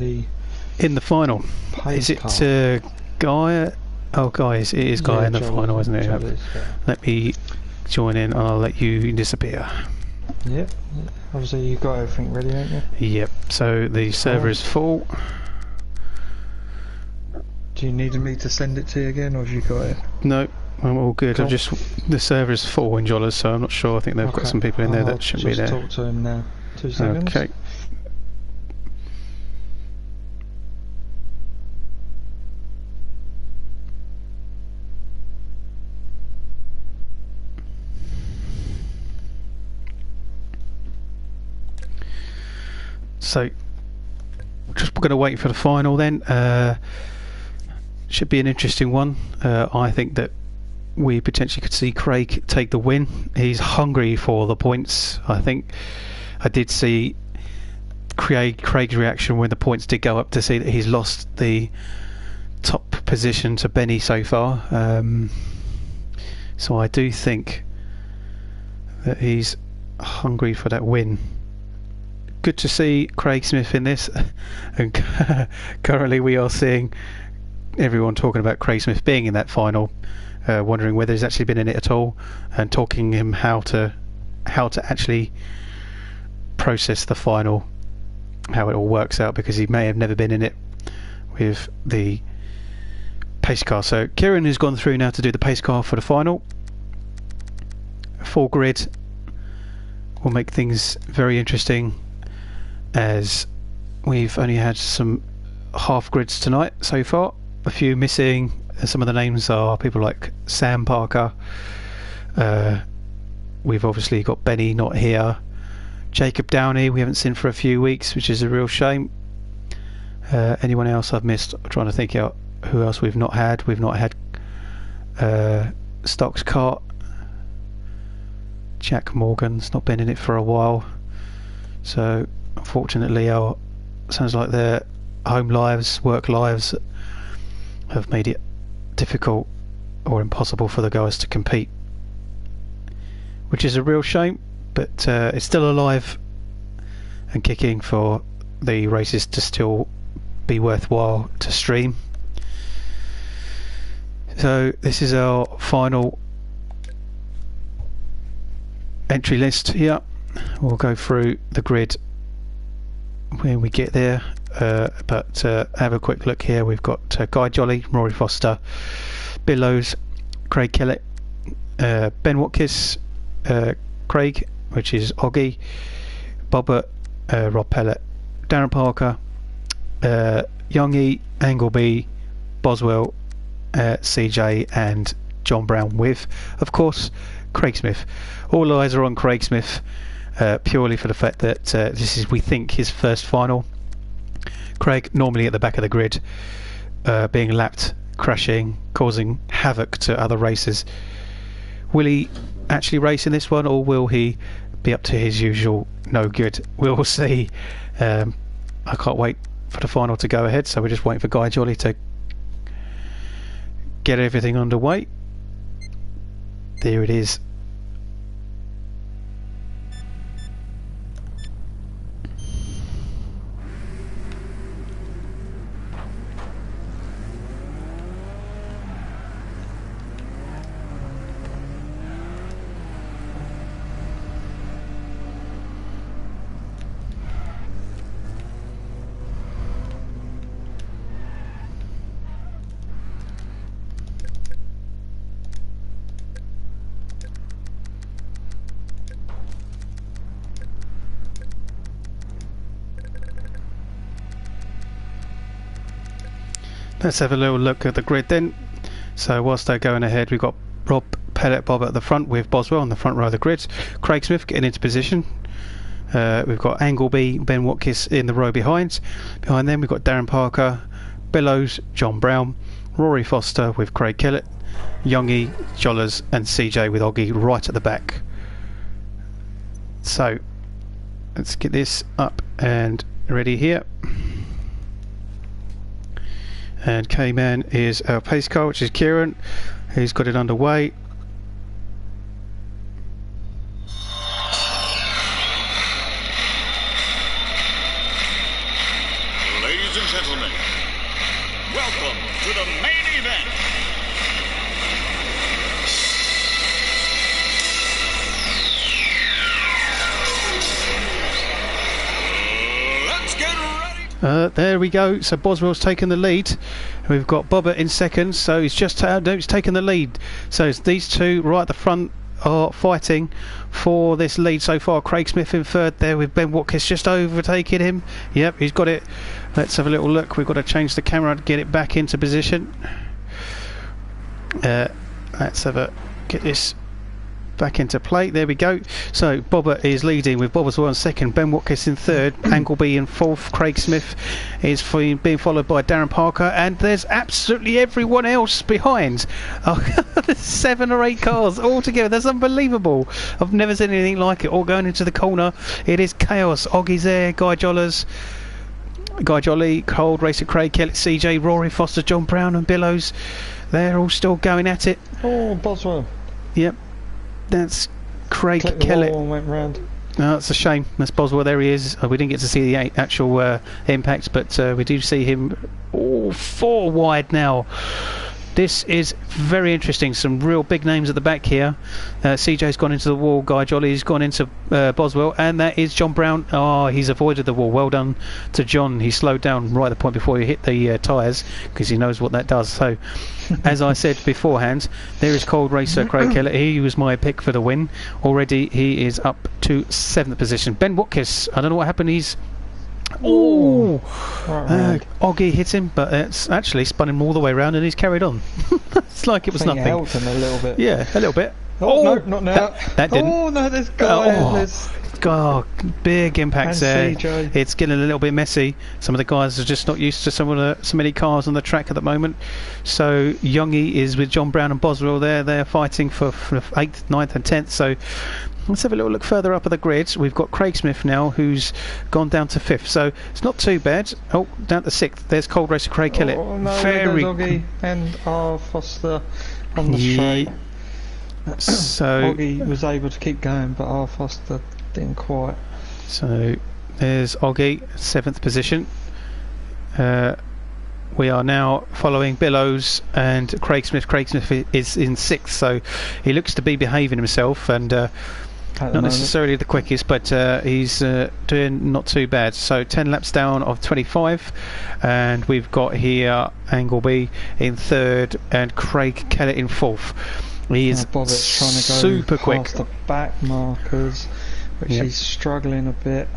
in the final. Is it Guy? Oh, guys, it is Guy in the final, isn't it? Is, Let me join in, and I'll let you disappear. Yep. Obviously you've got everything ready, haven't you? Yep. So the server is full. Do you need me to send it to you again, or have you got it? No, I'm all good. Cool. The server is full in Jollers, so I'm not sure. I think they've got some people in there that shouldn't be there. I'll just talk to him now. 2 seconds. Okay. So, just going to wait for the final then. Should be an interesting one. I think that we potentially could see Craig take the win. He's hungry for the points. I think I did see Craig's reaction when the points did go up to see that he's lost the top position to Benny so far. So I do think that he's hungry for that win. Good to see Craig Smith in this, and currently we are seeing everyone talking about Craig Smith being in that final, wondering whether he's actually been in it at all, and talking him how to actually process the final, how it all works out, because he may have never been in it with the pace car. So Kieran has gone through now to do the pace car for the final. Full grid will make things very interesting, as we've only had some half grids tonight so far. A few missing. Some of the names are people like Sam Parker. We've obviously got Benny not here. Jacob Downey we haven't seen for a few weeks, which is a real shame. Anyone else I've missed? I'm trying to think out who else we've not had. We've not had Stocks Cart. Jack Morgan's not been in it for a while. So unfortunately sounds like their home lives, work lives have made it difficult or impossible for the guys to compete, which is a real shame, but it's still alive and kicking for the races to still be worthwhile to stream. So this is our final entry list here. We'll go through the grid when we get there, but have a quick look here. We've got Guy Jolly, Rory Foster, Billows, Craig Kellett, Ben Watkins, Craig, which is Oggy, Bobbert, Rob Pellet, Darren Parker, Youngie, Angleby, Boswell, CJ and John Brown, with of course Craig Smith. All eyes are on Craig Smith, purely for the fact that this is, we think, his first final. Craig normally at the back of the grid, being lapped, crashing, causing havoc to other racers. Will he actually race in this one, or will he be up to his usual no good? We'll see. I can't wait for the final to go ahead, so we're just waiting for Guy Jolly to get everything underway. There it is. Let's have a little look at the grid then. So whilst they're going ahead, we've got Rob Pellet, Bob at the front with Boswell on the front row of the grid. Craig Smith getting into position. We've got Angleby, Ben Watkins in the row behind. Behind them we've got Darren Parker, Billows, John Brown, Rory Foster with Craig Kellett, Youngie, Jollers and CJ with Oggy right at the back. So let's get this up and ready here. And K-Man is our pace car, which is Kieran. He's got it underway. Ladies and gentlemen, welcome to the main event. Let's get ready. There we go. So Boswell's taken the lead. We've got Bobbert in second, so he's just he's taken the lead. So it's these two right at the front are fighting for this lead so far. Craig Smith in third there with Ben Watkins just overtaking him. Yep, he's got it. Let's have a little look. We've got to change the camera to get it back into position. Let's get this back into play. There we go. So Bobbert is leading with Boswell in second, Ben Watkins in third, Angleby in fourth, Craig Smith is being followed by Darren Parker, and there's absolutely everyone else behind. There's 7 or 8 cars all together. That's unbelievable. I've never seen anything like it. All going into the corner. It is chaos. Oggy's there, Guy Jolly, Cold Racer, Craig Kellett, CJ, Rory Foster, John Brown and Billows. They're all still going at it. Oh, Boswell. Yep. That's Craig Kellett. Went round. No, that's a shame. That's Boswell. There he is. We didn't get to see the actual impact, but we do see him 4 wide now. This is very interesting. Some real big names at the back here. CJ's gone into the wall. Guy Jolly's gone into Boswell, and that is John Brown. Oh, he's avoided the wall. Well done to John. He slowed down right at the point before he hit the tyres, because he knows what that does. So, as I said beforehand, there is Cold Racer Craig Kellett. He was my pick for the win. Already he is up to 7th position. Ben Watkins, I don't know what happened. He's Oh, right Oggy hit him, but it's actually spun him all the way around, and he's carried on. It's like it was nothing. It helped him a little bit. Yeah, a little bit. Oh, no, not now. That didn't. Oh no, there's guys. God, big impacts there. CJ. It's getting a little bit messy. Some of the guys are just not used to so many cars on the track at the moment. So Youngie is with John Brown and Boswell there. They're fighting for 8th, 9th and 10th. So let's have a little look further up at the grid. We've got Craig Smith now, who's gone down to 5th. So it's not too bad. Oh, down to 6th. There's Cold Racer Craig Kellett. Oh no, there's Oggy and R. Foster on the straight. So Oggy was able to keep going, but R. Foster didn't quite. So there's Oggy, 7th position. We are now following Billows and Craig Smith. Craig Smith is in 6th, so he looks to be behaving himself and not necessarily the quickest, but he's doing not too bad. So 10 laps down of 25, and we've got here Angleby in 3rd and Craig Kellett in 4th. He is Bobbitt's trying to go super quick. past the back markers, which he's struggling a bit.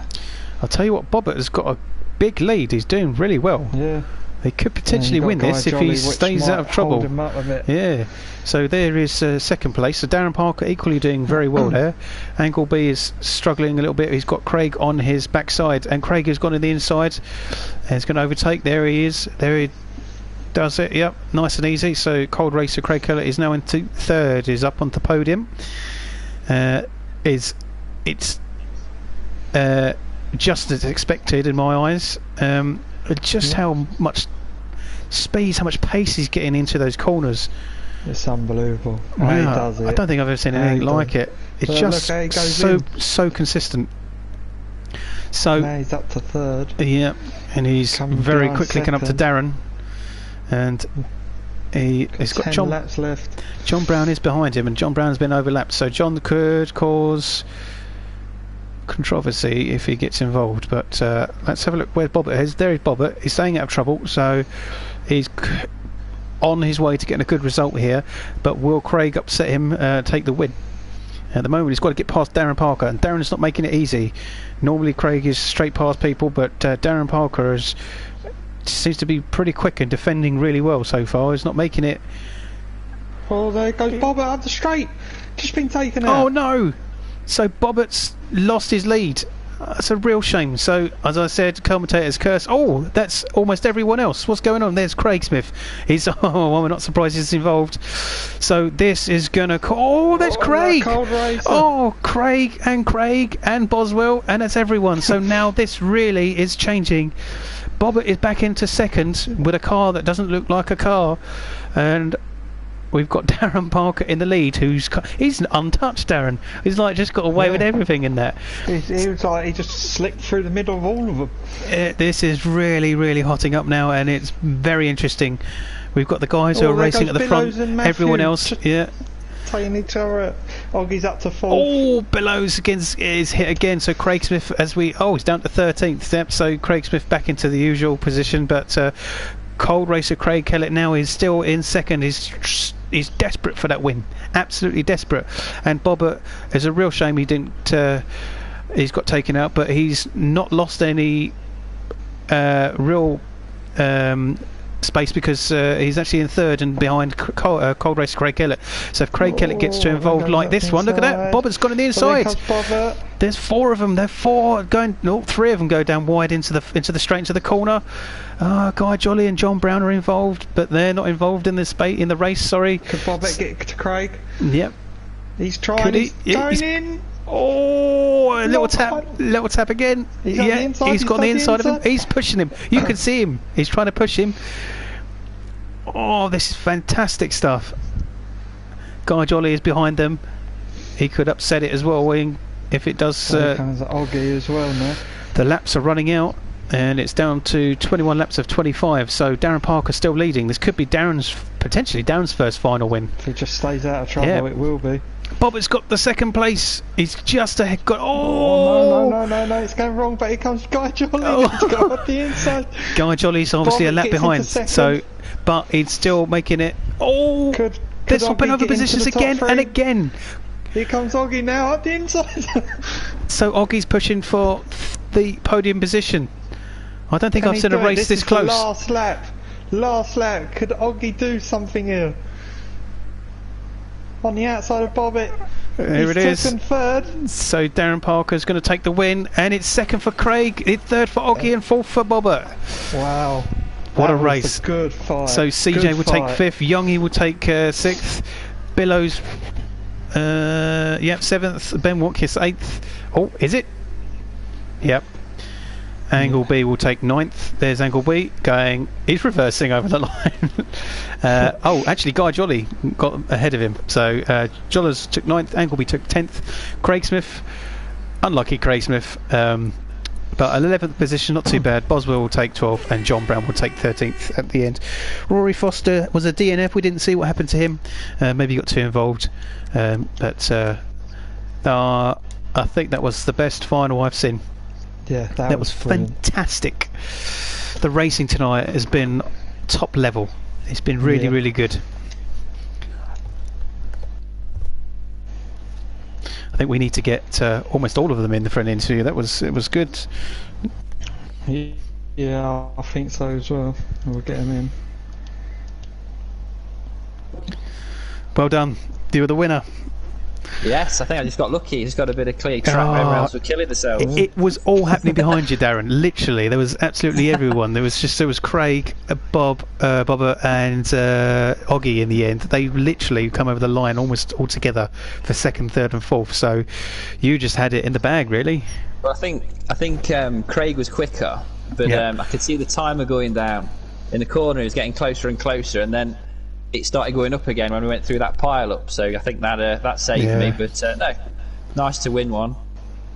I'll tell you what, Bobbett has got a big lead. He's doing really well. Yeah. He could potentially win this if he stays out of trouble. Him up a bit. Yeah. So there is 2nd place. So Darren Parker equally doing very well there. Angleby is struggling a little bit. He's got Craig on his backside, and Craig has gone in the inside. And he's going to overtake. There he is. There he does it. Yep, nice and easy. So Cold Racer Craig Kellett is now into 3rd. Is up on the podium. It's just as expected in my eyes. Just how much speed, how much pace he's getting into those corners. It's unbelievable. Wow. He does it. I don't think I've ever seen anything like it. It's just so consistent. So now he's up to 3rd. Yeah, and he's very quickly coming up to Darren, and he's got 10 laps left. John Brown is behind him, and John Brown has been overlapped. So John could cause controversy if he gets involved, but let's have a look where Bobbett is. There is Bobbett. He's staying out of trouble, so he's on his way to getting a good result here, but will Craig upset him, take the win? At the moment he's got to get past Darren Parker, and Darren's not making it easy. Normally Craig is straight past people, but Darren Parker seems to be pretty quick and defending really well so far. He's not making it. Oh, there goes Bobbett up the straight, just been taken out. Oh no! So Bobbett's lost his lead. That's a real shame. So, as I said, commentators curse. Oh, that's almost everyone else. What's going on? There's Craig Smith. He's well, we're not surprised he's involved. So this is gonna. Oh, there's Craig. Oh, Craig and Boswell, and that's everyone. So now this really is changing. Bobbett is back into 2nd with a car that doesn't look like a car, and we've got Darren Parker in the lead, he's untouched. Darren, he's like just got away with everything in that. He was like he just slipped through the middle of all of them. This is really hotting up now, and it's very interesting. We've got the guys who are racing at the front. Everyone else, playing each other. Oggy's up to 4th. Oh, Billows is hit again. So Craig Smith, he's down to 13th step. So Craig Smith back into the usual position, but Cold Racer Craig Kellett now is still in 2nd. He's desperate for that win, absolutely desperate. And Bobbett, it's a real shame he didn't. He's got taken out, but he's not lost any real space, because he's actually in 3rd and behind Cold Racer Craig Kellett. So if Craig Kellett gets too involved like this one, look at that, Bobbett's gone on the inside. There's 4 of them. They're 4 going. No, 3 of them go down wide into the straight into the corner. Guy Jolly and John Brown are involved, but they're not involved in the race. Sorry. Could Bobbett get to Craig? Yep. He's trying. He's going in. Oh, a little tap again. He's got the inside of him. He's pushing him. You can see him. He's trying to push him. Oh, this is fantastic stuff. Guy Jolly is behind them. He could upset it as well if it does. Comes Oggy as well now. The laps are running out, and it's down to 21 laps of 25. So Darren Parker still leading. This could be potentially Darren's first final win. If he just stays out of trouble, it will be. Bobbett's got the 2nd place. He's just ahead. No, it's going wrong, but here comes Guy Jolly. He's got up the inside. Guy Jolly's obviously a lap behind, but he's still making it. They're swapping over positions again and again. Here comes Oggy now up the inside. So Oggy's pushing for the podium position. I don't think I've seen a race this close. Last lap. Last lap. Could Oggy do something here? On the outside of Bobbitt. Here it is. Second, third. So Darren Parker's going to take the win, and it's second for Craig, it's third for Oggy, and fourth for Bobbert. Wow. What a race. A good fight. So CJ will take fifth, Youngie will take sixth, Billows, seventh, Ben Watkins eighth. Oh, is it? Yep. Angle B will take ninth. There's Angle B going. He's reversing over the line. Oh, actually, Guy Jolly got ahead of him. So Jollers took ninth. Angle B took 10th. Craig Smith, unlucky Craig Smith, but 11th position, not too bad. Boswell will take 12th, and John Brown will take 13th at the end. Rory Foster was a DNF. We didn't see what happened to him. Maybe he got too involved, but I think that was the best final I've seen. Yeah, that was fantastic. The racing tonight has been top level. It's been really, really good. I think we need to get almost all of them in for an interview. It was good. Yeah, I think so as well. We'll get them in. Well done. You were the winner. Yes, I think I just got lucky. Just got a bit of clear track. Everyone else were killing themselves. It was all happening behind you, Darren. Literally, there was absolutely everyone. There was Craig, Bob, Bobber, and Oggy in the end. They literally come over the line almost all together for second, third, and fourth. So you just had it in the bag, really. Well, I think Craig was quicker, but I could see the timer going down in the corner. He was getting closer and closer, and then it started going up again when we went through that pile up, so I think that saved me. But no, nice to win one.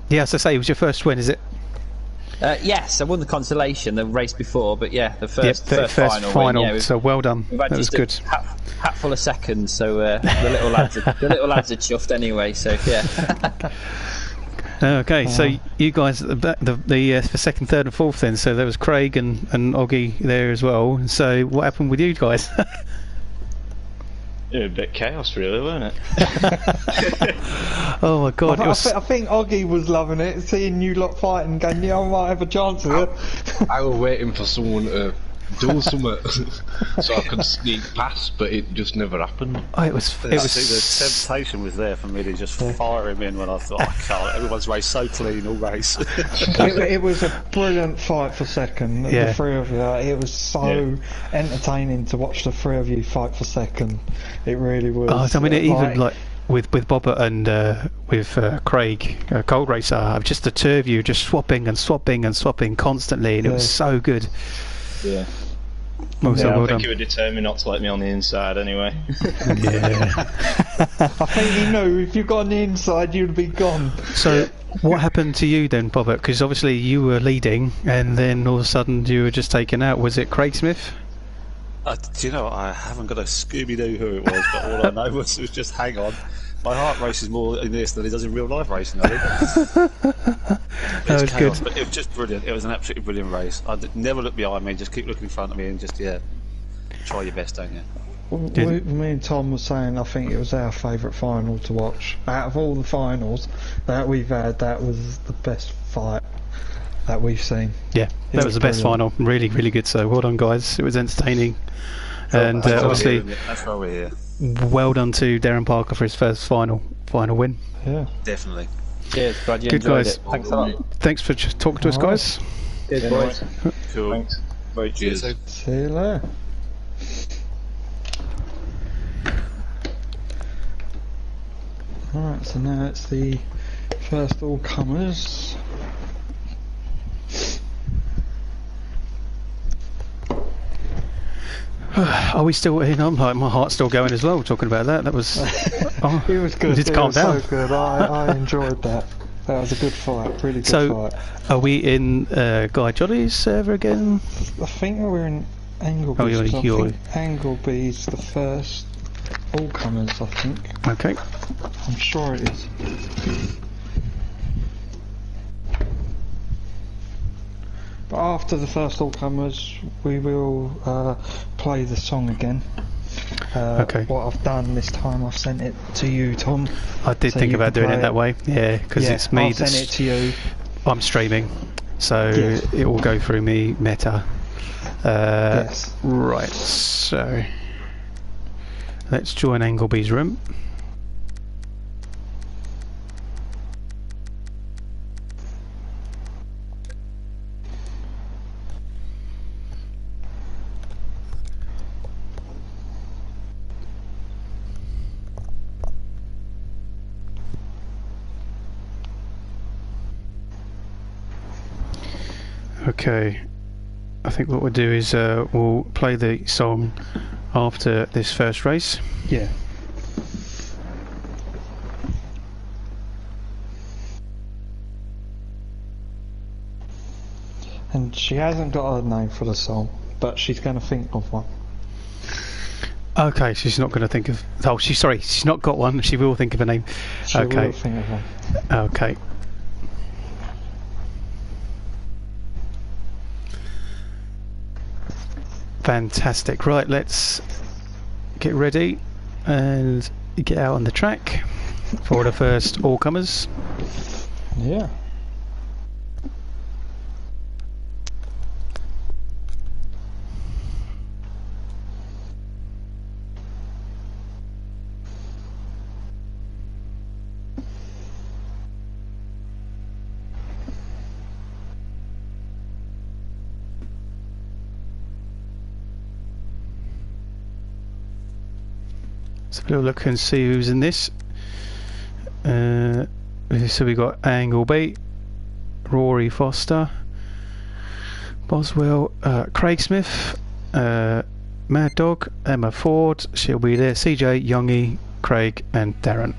Yeah, as I say, it was your first win, is it? Yes, I won the consolation the race before, but yeah, the first final win. Yeah, so well done. That was good. Hat full of seconds, so the little lads are chuffed anyway. So yeah. Okay, so you guys for second, third, and fourth then. So there was Craig and Oggy there as well. So what happened with you guys? Yeah, a bit chaos, really, wasn't it? Oh my god! I think Oggy was loving it, seeing you lot fighting, going, "Yeah, I might have a chance of it." I was waiting for someone to do something so I could sneak past, but it just never happened. Oh, it was. The temptation was there for me to just fire him in when I thought, I can't. Everyone's raced so clean all race. It was a brilliant fight for second. The three of you. It was so entertaining to watch the three of you fight for second. It really was. Oh, I mean, even like with Bobbert and with Craig, Cold Racer, just the two of you just swapping constantly, and it was so good. Yeah. Well, I think he was determined not to let me on the inside anyway. Yeah. I think he knew if you got on the inside you'd be gone. So what happened to you then, Bobbert? Because obviously you were leading and then all of a sudden you were just taken out. Was it Craig Smith? Do you know, I haven't got a Scooby-Doo who it was, but all I know was just hang on. My heart races more in this than it does in real life racing. I think. That was chaos, good. But it was just brilliant. It was an absolutely brilliant race. I'd never look behind me. Just keep looking in front of me and just try your best, don't you? Me and Tom were saying I think it was our favourite final to watch. Out of all the finals that we've had, that was the best fight that we've seen. Yeah, that was the best final. Really, really good. So well done, guys. It was entertaining, and obviously that's why we're here. Well done to Darren Parker for his first final win. Yeah, definitely. Cheers, glad you good enjoyed guys. it. Thanks a lot. Thanks for talking to us, guys. Cheers, boys. Cool. Thanks. Very cheers. See you later. Alright, so now it's the first all-comers. Are we still? I'm like, my heart's still going as well. Talking about that, was. Oh, it was good. It calmed down. So good. I enjoyed that. That was a good fight. Really good fight. Are we in Guy Jolly's server again? I think we're in Angle B. I think Angle B's the first all comers. I think. Okay. I'm sure it is. But after the first all-comers, we will play the song again. Okay. What I've done this time, I've sent it to you, Tom. I did think about doing it that way. Yeah, because it's me. I'll send it to you. I'm streaming, so it will go through me meta. Yes. Right, so let's join Angleby's room. Okay, I think what we'll do is we'll play the song after this first race. Yeah. And she hasn't got a name for the song, but she's going to think of one. Okay, she's not going to think of... Oh, she's not got one. She will think of a name. She okay. will think of one. Okay. Fantastic. Right, let's get ready and get out on the track for the first all-comers. Yeah. Let's have a little look and see who's in this. So we got Angleby, Rory Foster, Boswell, Craig Smith, Mad Dog, Emma Ford, she'll be there, CJ, Youngie, Craig and Darren.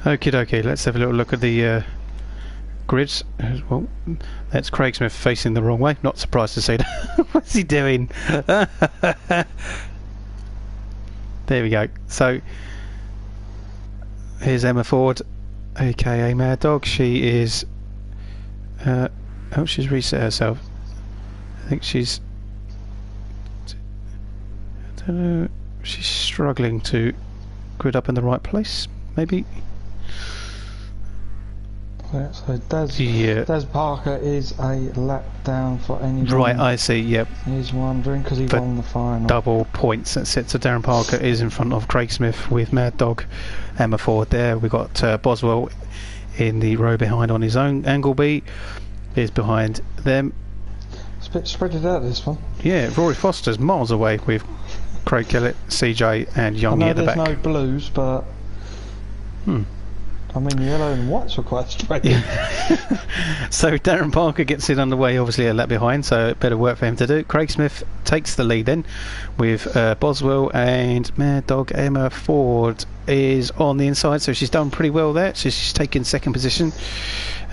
Okie dokie, let's have a little look at the grids. Well, that's Craig Smith facing the wrong way. Not surprised to see that. What's he doing? There we go. So here's Emma Ford, aka Mad Dog. She is oh, she's reset herself. I think she's, I don't know, she's struggling to grid up in the right place, maybe. So Des Parker is a lap down for anyone. Right, I see, yep. He's wondering because he won the final. Double points. That's it. So Darren Parker is in front of Craig Smith with Mad Dog, Emma Ford there. We've got Boswell in the row behind on his own. Angleby is behind them. It's a bit spread out, this one. Yeah, Rory Foster's miles away with Craig Kellett, CJ and Youngie at the back. There's no blues, but... I mean, yellow and whites were quite straight. Yeah. So Darren Parker gets it underway, obviously a lap behind, so better work for him to do. Craig Smith takes the lead then with Boswell, and Mad Dog Emma Ford is on the inside, so she's done pretty well there. So she's taken second position.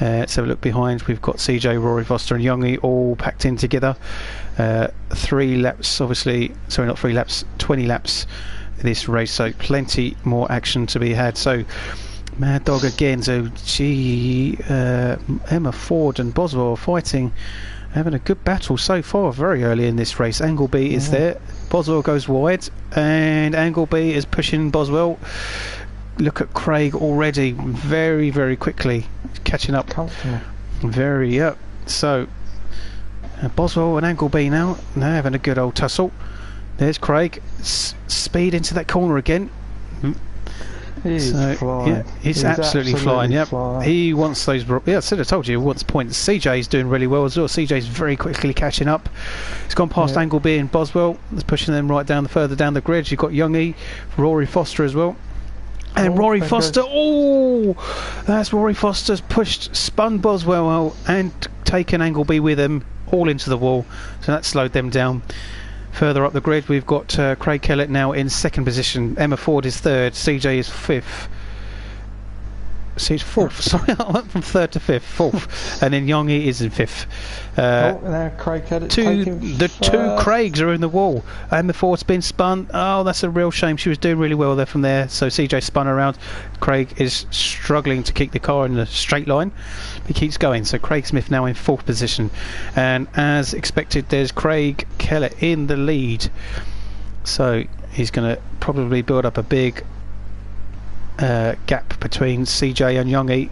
Let's have a look behind. We've got CJ, Rory Foster and Youngie all packed in together. 3 laps, obviously, sorry, not 3 laps, 20 laps this race, so plenty more action to be had. So Mad Dog again, so Emma Ford and Boswell are fighting, having a good battle so far very early in this race. Angleby is there, Boswell goes wide and Angleby is pushing Boswell. Look at Craig already very, very quickly catching up. Very up. So Boswell and Angleby now having a good old tussle. There's Craig, speed into that corner again. He's flying. Yeah, he's absolutely flying. Yep, he wants those. Yeah, I should have told you he wants points. CJ's doing really well as well. CJ's very quickly catching up. He's gone past Angleby and Boswell. He's pushing them right down further down the grid. You've got Youngie, Rory Foster as well. And Rory Foster, that's Rory Foster's spun Boswell out and taken Angleby with him all into the wall. So that slowed them down. Further up the grid, we've got Craig Kellett now in second position. Emma Ford is third. CJ is fifth. See, it's fourth. Sorry, I went from third to fifth. Fourth. And then Youngie is in fifth. Now Craig had it taken The two Craigs are in the wall. And the fourth's been spun. Oh, that's a real shame. She was doing really well there from there. So CJ spun around. Craig is struggling to keep the car in a straight line. He keeps going. So Craig Smith now in fourth position. And as expected, there's Craig Keller in the lead. So he's going to probably build up a big gap between CJ and Youngie.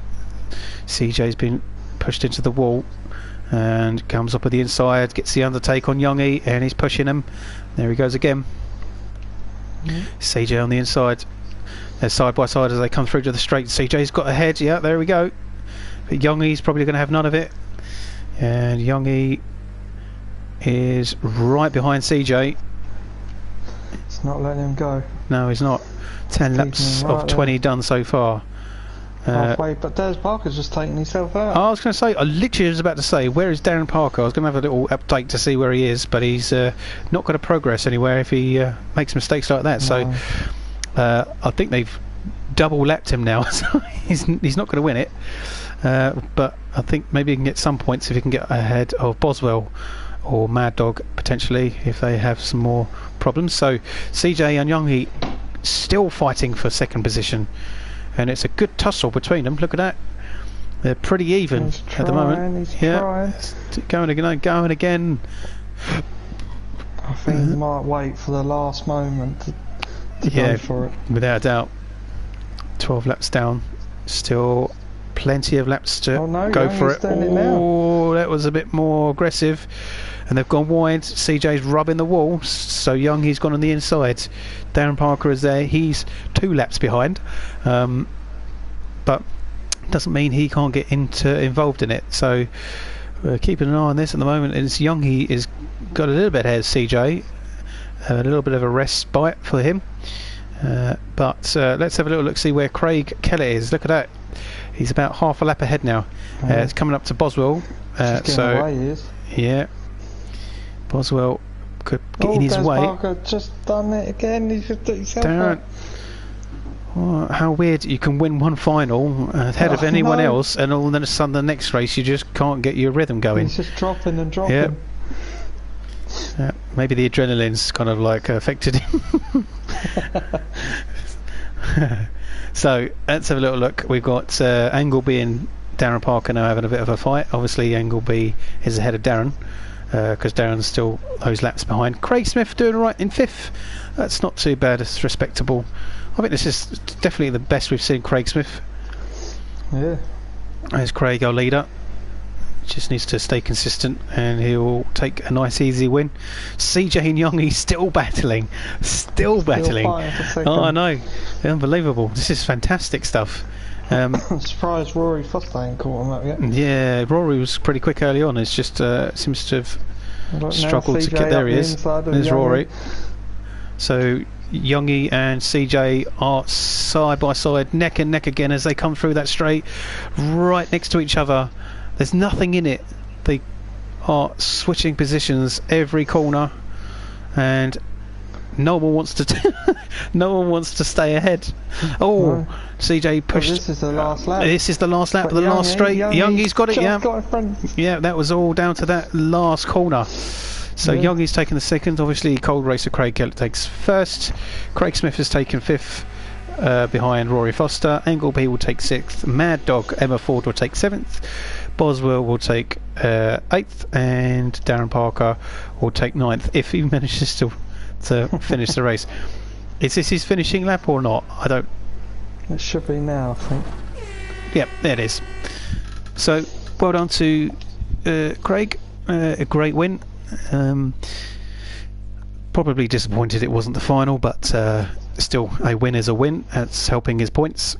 CJ's been pushed into the wall and comes up with the inside, gets the undertake on Youngie, and he's pushing him. There he goes again. CJ on the inside. They're side by side as they come through to the straight. CJ's got ahead. Yeah, there we go. But Youngie's probably going to have none of it. And Youngie is right behind CJ. It's not letting him go. No, he's not. 10 laps of 20 done so far. Halfway, but Des Parker's just taking himself out. I was going to say, I literally was about to say, where is Darren Parker? I was going to have a little update to see where he is, but he's not going to progress anywhere if he makes mistakes like that. No. So I think they've double lapped him now, so he's not going to win it. But I think maybe he can get some points if he can get ahead of Boswell or Mad Dog potentially if they have some more problems. So CJ and Youngie still fighting for second position, and it's a good tussle between them. Look at that, they're pretty even at the moment. Going again. I think he might wait for the last moment to go for it. Without a doubt. 12 laps down, still plenty of laps to go for it. Oh, that was a bit more aggressive, and they've gone wide. CJ's rubbing the wall, so Youngie's gone on the inside. Darren Parker is there. He's 2 laps behind, but doesn't mean he can't get involved in it. So we're keeping an eye on this at the moment. And Youngie is got a little bit ahead of CJ, a little bit of a respite for him. But let's have a little look, see where Craig Keller is. Look at that. He's about half a lap ahead now. It's coming up to Boswell. So away, he is. Yeah, Boswell could get in his Des way. Parker just done it again. He's just done himself out. Oh, how weird! You can win one final ahead of anyone else, and all of a sudden the next race you just can't get your rhythm going. He's just dropping and dropping. Yeah. Maybe the adrenaline's kind of like affected him. So let's have a little look. We've got Angleby and Darren Parker now having a bit of a fight. Obviously Angleby is ahead of Darren because Darren's still those laps behind. Craig Smith doing alright in 5th. That's not too bad, it's respectable. I think this is definitely the best we've seen Craig Smith. Yeah. There's Craig, our leader. Just needs to stay consistent and he'll take a nice easy win. CJ and Youngie still battling. Oh, I know. Unbelievable. This is fantastic stuff. I'm surprised Rory Foster ain't caught him up yet. Yeah, Rory was pretty quick early on. It's just seems to have struggled to get there. He is. There's Rory. So Youngie and CJ are side by side, neck and neck again as they come through that straight, right next to each other. There's nothing in it. They are switching positions every corner, and no one wants to stay ahead. Oh, CJ pushed. This is the last lap. This is the last lap of the last straight. Youngie's got it. Yeah, that was all down to that last corner. So Youngie's taken the second. Obviously, cold racer Craig Keller takes first. Craig Smith has taken 5th. Behind Rory Foster. Angleby will take 6th. Mad Dog Emma Ford will take 7th. Boswell will take 8th, and Darren Parker will take 9th if he manages to finish the race. Is this his finishing lap or not? I don't. It should be now, I think. Yep, there it is. So well done to Craig. A great win. Probably disappointed it wasn't the final, but still a win is a win. That's helping his points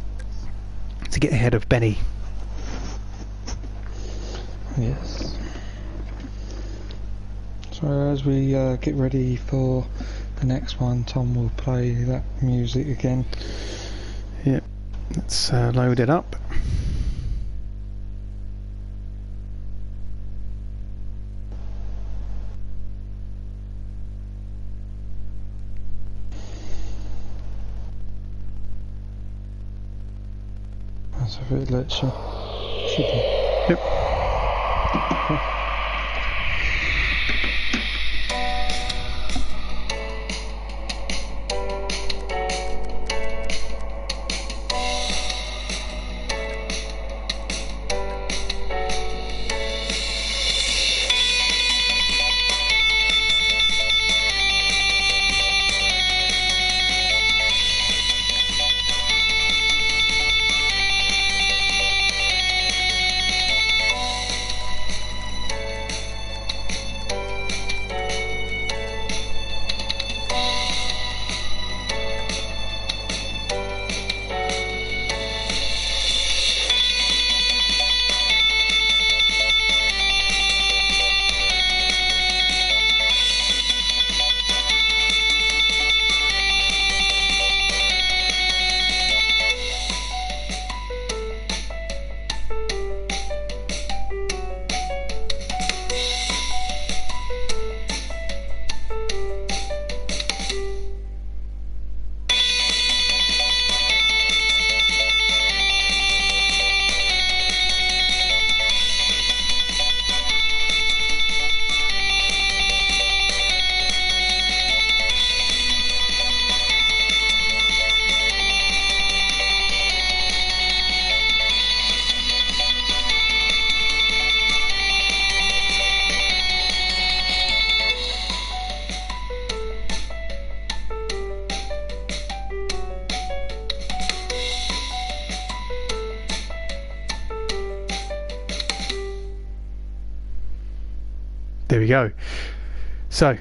to get ahead of Benny. Yes. So as we get ready for the next one, Tom will play that music again. Yep, let's load it up. So if it lets you. Should be. Yep. There we go. So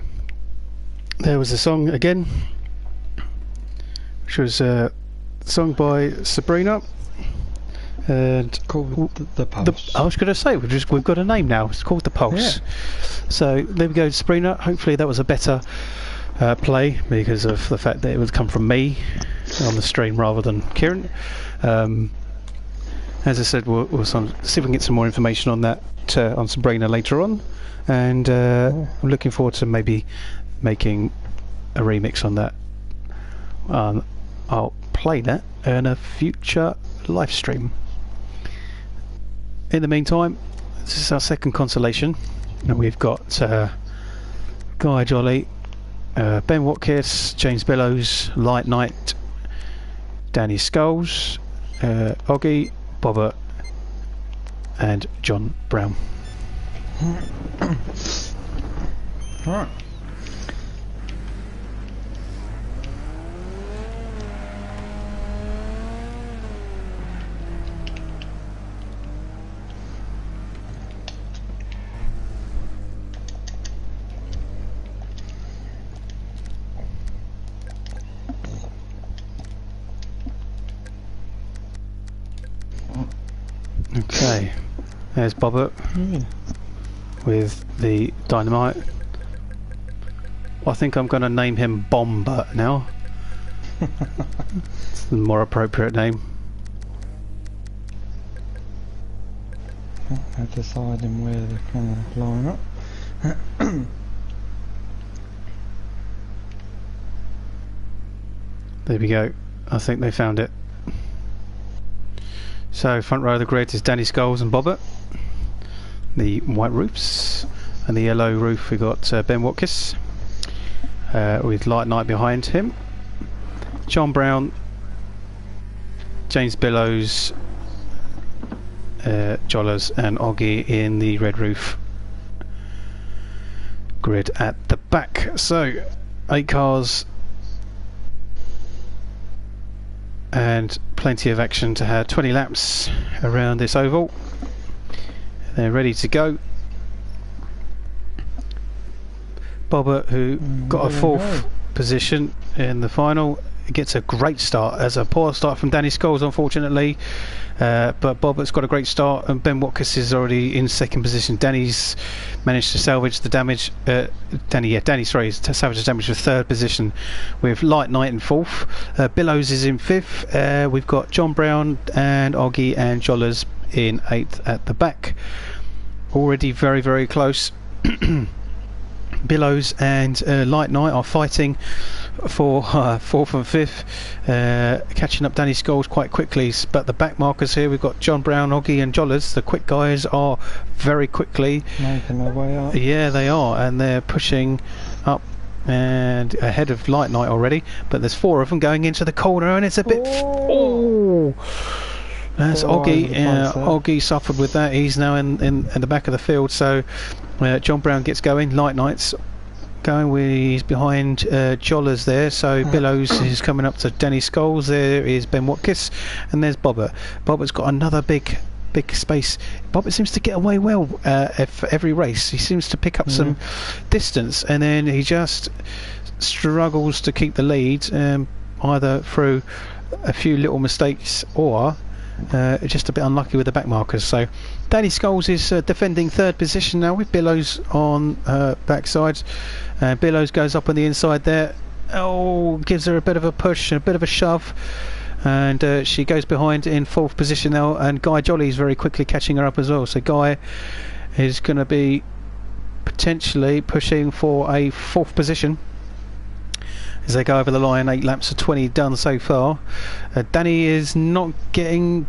there was a song again, which was sung by Sabrina, and called the Pulse. I was going to say we've got a name now. It's called the Pulse. Yeah. So there we go, Sabrina. Hopefully that was a better play because of the fact that it would come from me on the stream rather than Kieran. As I said, we'll see if we can get some more information on that on Sabrina later on. And I'm looking forward to maybe making a remix on that. I'll play that in a future live stream. In the meantime, this is our second consolation, and we've got Guy Jolly, Ben Watkins, James Bellows, Light Knight, Danny Skulls, Oggy, Bobbert, and John Brown. Right. Okay, there's Bobbert with the dynamite. I think I'm going to name him Bombert now. It's the more appropriate name. They're deciding where they're going to line up. There we go. I think they found it. So front row of the grid is Danny Skulls and Bobbert. The white roofs, and the yellow roof we got Ben Watkins with Light Knight behind him. John Brown, James Bellows, Jollers and Oggy in the red roof grid at the back. So 8 cars and plenty of action to have. 20 laps around this oval. They're ready to go. Bobbert, who got a 4th position in the final, gets a great start. As a poor start from Danny Scholes, unfortunately, but Bobbert's got a great start, and Ben Watkins is already in 2nd position. Danny's managed to salvage the damage. Danny salvaged the damage with 3rd position, with Light Knight in 4th. Billows is in 5th. We've got John Brown and Oggy and Jollers in 8th at the back. Already very, very close. Billows and Light Knight are fighting for fourth and fifth, catching up Danny Scholes quite quickly. But the back markers here, we've got John Brown, Oggy and Jollers. The quick guys are very quickly making their way up. Yeah, they are, and they're pushing up and ahead of Light Knight already. But there's 4 of them going into the corner, and it's a bit... That's Oggy. Oggy suffered with that. He's now in the back of the field. So John Brown gets going. Light Knight's going. He's behind Jollers there. So Billows is coming up to Danny Scholes. There is Ben Watkins, and there's Bobbert. Bobbert's got another big space. Bobbert seems to get away well for every race. He seems to pick up some distance, and then he just struggles to keep the lead, either through a few little mistakes or just a bit unlucky with the back markers. So Danny Scholes is defending 3rd position now with Billows on backside. Billows goes up on the inside there. Gives her a bit of a push, a bit of a shove, and she goes behind in 4th position now, and Guy Jolly is very quickly catching her up as well. So Guy is going to be potentially pushing for a 4th position as they go over the line. 8 laps of 20 done so far. Danny is not giving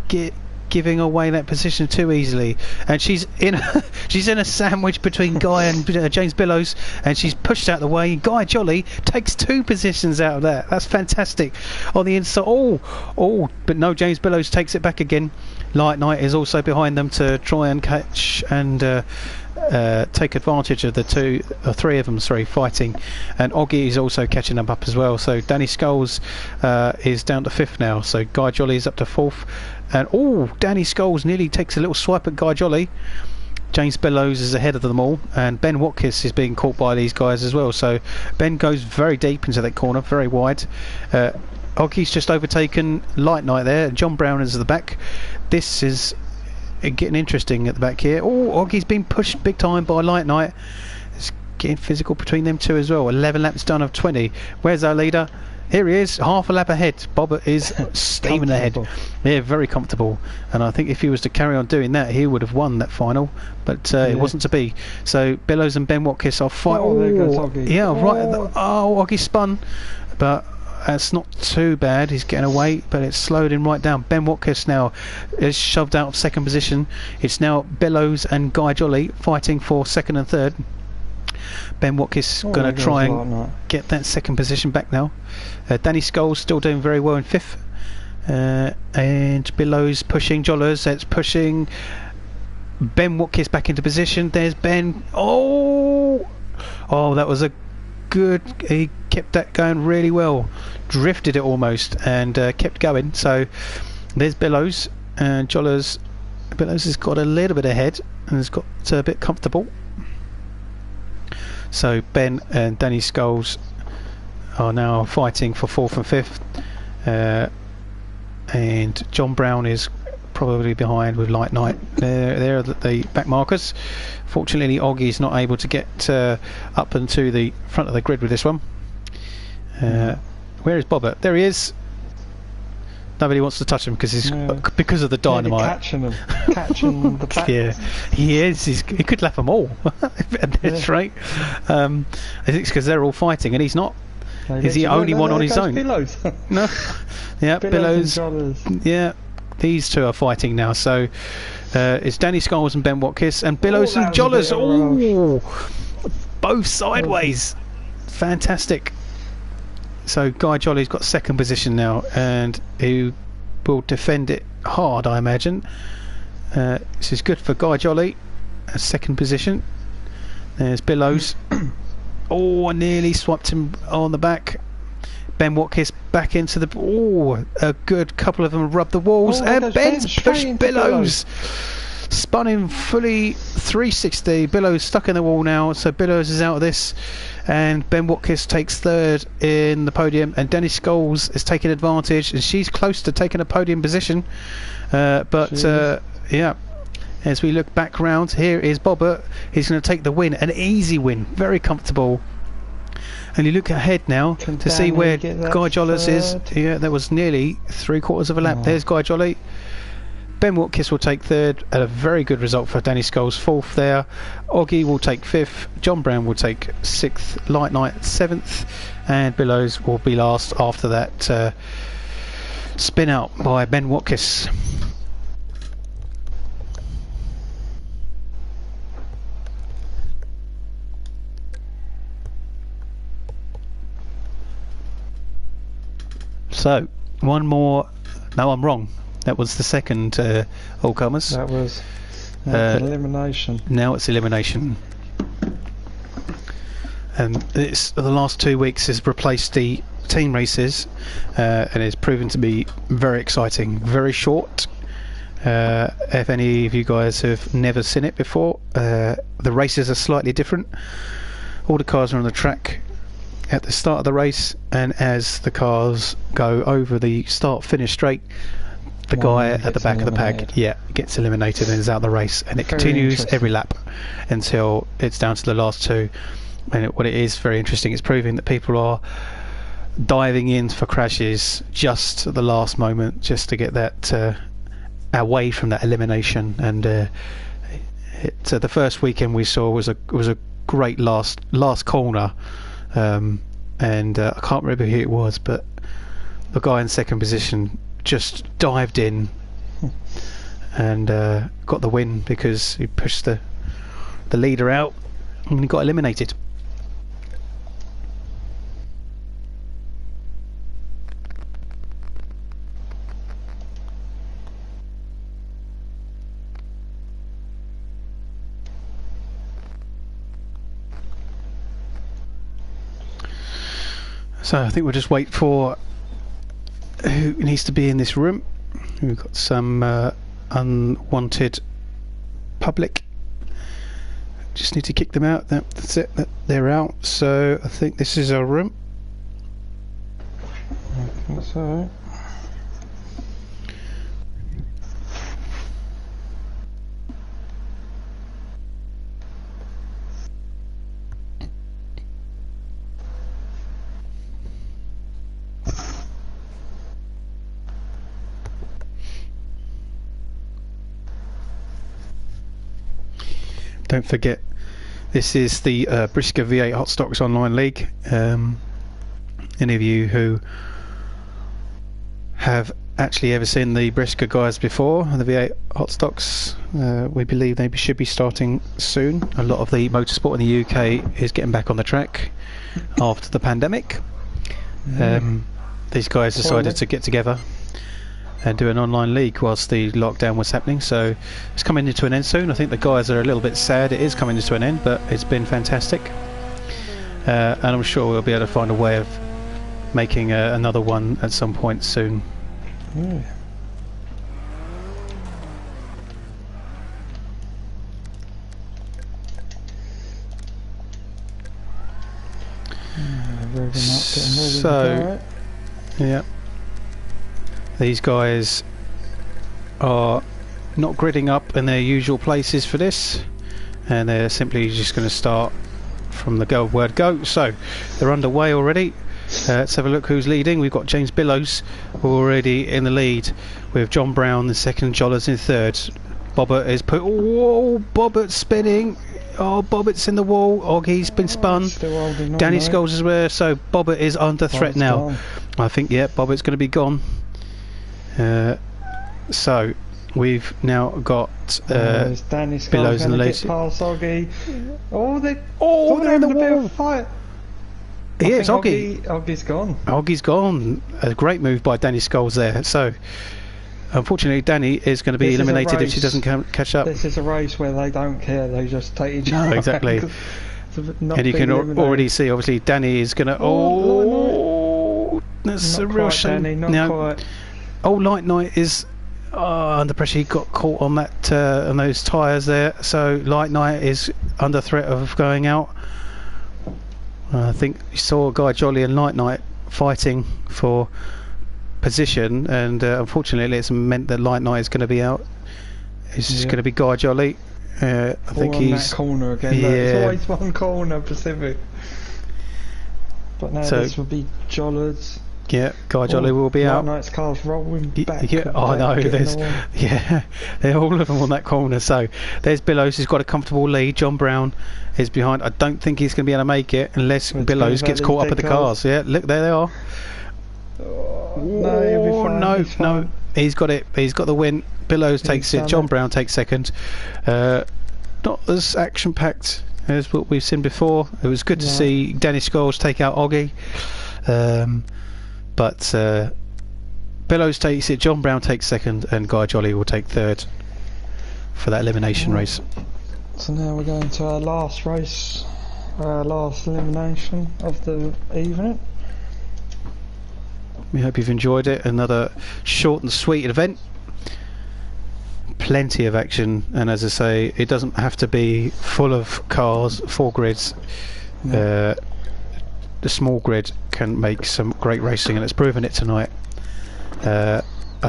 away that position too easily, and she's in a sandwich between Guy and James Billows, and she's pushed out the way. Guy Jolly takes 2 positions out of that. That's fantastic on the inside. But no, James Billows takes it back again. Light Knight is also behind them to try and catch and take advantage of the 3 of them fighting, and Oggy is also catching them up as well. So Danny Scholes is down to 5th now, so Guy Jolly is up to 4th, and Danny Scholes nearly takes a little swipe at Guy Jolly. James Billows is ahead of them all, and Ben Watkins is being caught by these guys as well. So Ben goes very deep into that corner, very wide. Oggy's just overtaken Light Knight there. John Brown is at the back. This is getting interesting at the back here. Oggy's been pushed big time by Light Knight. It's getting physical between them 2 as well. 11 laps done of 20. Where's our leader? Here he is, half a lap ahead. Bobbert is steaming ahead. Yeah, very comfortable. And I think if he was to carry on doing that, he would have won that final. But it wasn't to be. So Billows and Ben Watkins are fighting. There goes Oggy. Yeah, right. Oggy spun, but that's not too bad. He's getting away, but it's slowed him right down. Ben Watkins now is shoved out of 2nd position. It's now Billows and Guy Jolly fighting for 2nd and 3rd. Ben Watkins is going to try and get that 2nd position back now. Danny Scholes still doing very well in 5th, and Billows pushing Jollers. That's pushing Ben Watkins back into position. There's Ben. That was a good. He kept that going really well, drifted it almost, and kept going. So there's Billows and Jollers. Billows has got a little bit ahead and has got a bit comfortable. So Ben and Danny Scholes are now fighting for 4th and 5th, and John Brown is probably behind with Light Knight. There are the back markers. Fortunately, Oggy's not able to get up into the front of the grid with this one. Where is Bobbert? There he is. Nobody wants to touch him because of the dynamite. Catching the back. Yeah, he is. He could lap them all. That's right. I think it's because they're all fighting and he's not. He's the only one on his own. Billows. No. Yeah, Billows. Yeah. These 2 are fighting now. So it's Danny Scholes and Ben Watkins, and Billows and Jollers. Both sideways. Fantastic. So Guy Jolly's got 2nd position now, and he will defend it hard, I imagine. This is good for Guy Jolly. A 2nd position. There's Billows. I nearly swapped him on the back. Ben Watkins back into the... a good couple of them rubbed the walls, and Ben's pushed Billows. Spun him fully 360. Billows stuck in the wall now, so Billows is out of this, and Ben Watkins takes 3rd in the podium, and Danny Scholes is taking advantage, and she's close to taking a podium position, but as we look back round, here is Bobbert. He's going to take the win, an easy win, very comfortable. And you look ahead now to see where Guy Jollers is. Yeah, there was nearly 3/4 of a lap. There's Guy Jolly. Ben Watkiss will take third, a very good result for Danny Scholes, fourth there. Oggy will take fifth, John Brown will take sixth, Light Knight seventh, and Billows will be last after that spin out by Ben Watkiss. So, one more. No, I'm wrong. That was the second all-comers. That was elimination. Now it's elimination. And the last 2 weeks has replaced the team races, and it's proven to be very exciting. Very short. If any of you guys have never seen it before, the races are slightly different. All the cars are on the track at the start of the race, and as the cars go over the start-finish straight, the guy at the back of the pack gets eliminated and is out of the race, and it continues every lap until it's down to the last two. And what it is very interesting, it's proving that people are diving in for crashes just at the last moment, just to get that away from that elimination. And the first weekend we saw was a great last corner, and I can't remember who it was, but the guy in second position just dived in and got the win because he pushed the leader out and he got eliminated. So I think we'll just wait for who needs to be in this room. We've got some unwanted public. Just need to kick them out. That's it. They're out. So I think this is our room. I think so. Don't forget, this is the BriSCA V8 Hotstox Online League. Any of you who have actually ever seen the BriSCA guys before, the V8 Hotstox, we believe they should be starting soon. A lot of the motorsport in the UK is getting back on the track after the pandemic. These guys decided to get together and do an online league whilst the lockdown was happening, so it's coming into an end soon. I think the guys are a little bit sad it is coming into an end, but it's been fantastic, and I'm sure we'll be able to find a way of making another one at some point soon. So yeah, these guys are not gridding up in their usual places for this, and they're simply just going to start from the word go. So they're underway already. Let's have a look who's leading. We've got James Billows already in the lead, with John Brown in second, Jollers in third. Bobbert is put. Whoa, Bobbert's spinning. Oh, Bobbert's in the wall. Oggy's been spun. Danny Scholes as well. So Bobbert is under threat now. I think Bobbert's going to be gone. So we've now got Billows in the lead. They're in the wall. Fight. Yes, Oggy's gone. Oggy's gone. A great move by Danny Scholes there. So unfortunately, Danny is going to be eliminated if she doesn't catch up. This is a race where they don't care. They just take each other. Exactly. And you can already see, obviously, Danny is going to. That's a real shame. Danny, not quite. Light Knight is under pressure. He got caught on that on those tyres there. So Light Knight is under threat of going out. I think you saw Guy Jolly and Light Knight fighting for position, and unfortunately it's meant that Light Knight is going to be out. It's just going to be Guy Jolly. I think he's that corner again. There's always one corner Pacific. But now this will be Jollards. Yeah, Guy Jolly will be out. Knight's car's rolling back. Yeah, I know. They're all of them on that corner. So there's Billows, who's got a comfortable lead. John Brown is behind. I don't think he's going to be able to make it unless Billows gets caught up with the cars. Yeah, look, there they are. No, he's got it. He's got the win. Billows takes it. John Brown takes second. Not as action-packed as what we've seen before. It was good to see Dennis Scholes take out Oggy. But Billows takes it, John Brown takes second, and Guy Jolly will take third for that elimination race. So now we're going to our last race, our last elimination of the evening. We hope you've enjoyed it. Another short and sweet event. Plenty of action, and as I say, it doesn't have to be full of cars, 4 grids. The small grid can make some great racing, and it's proven it tonight. I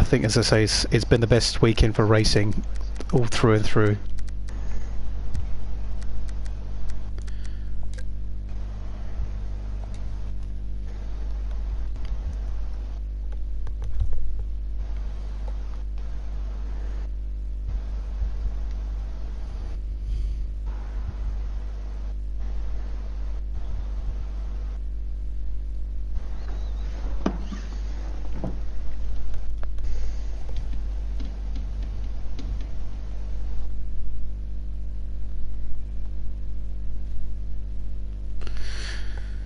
think, as I say, it's been the best weekend for racing all through and through.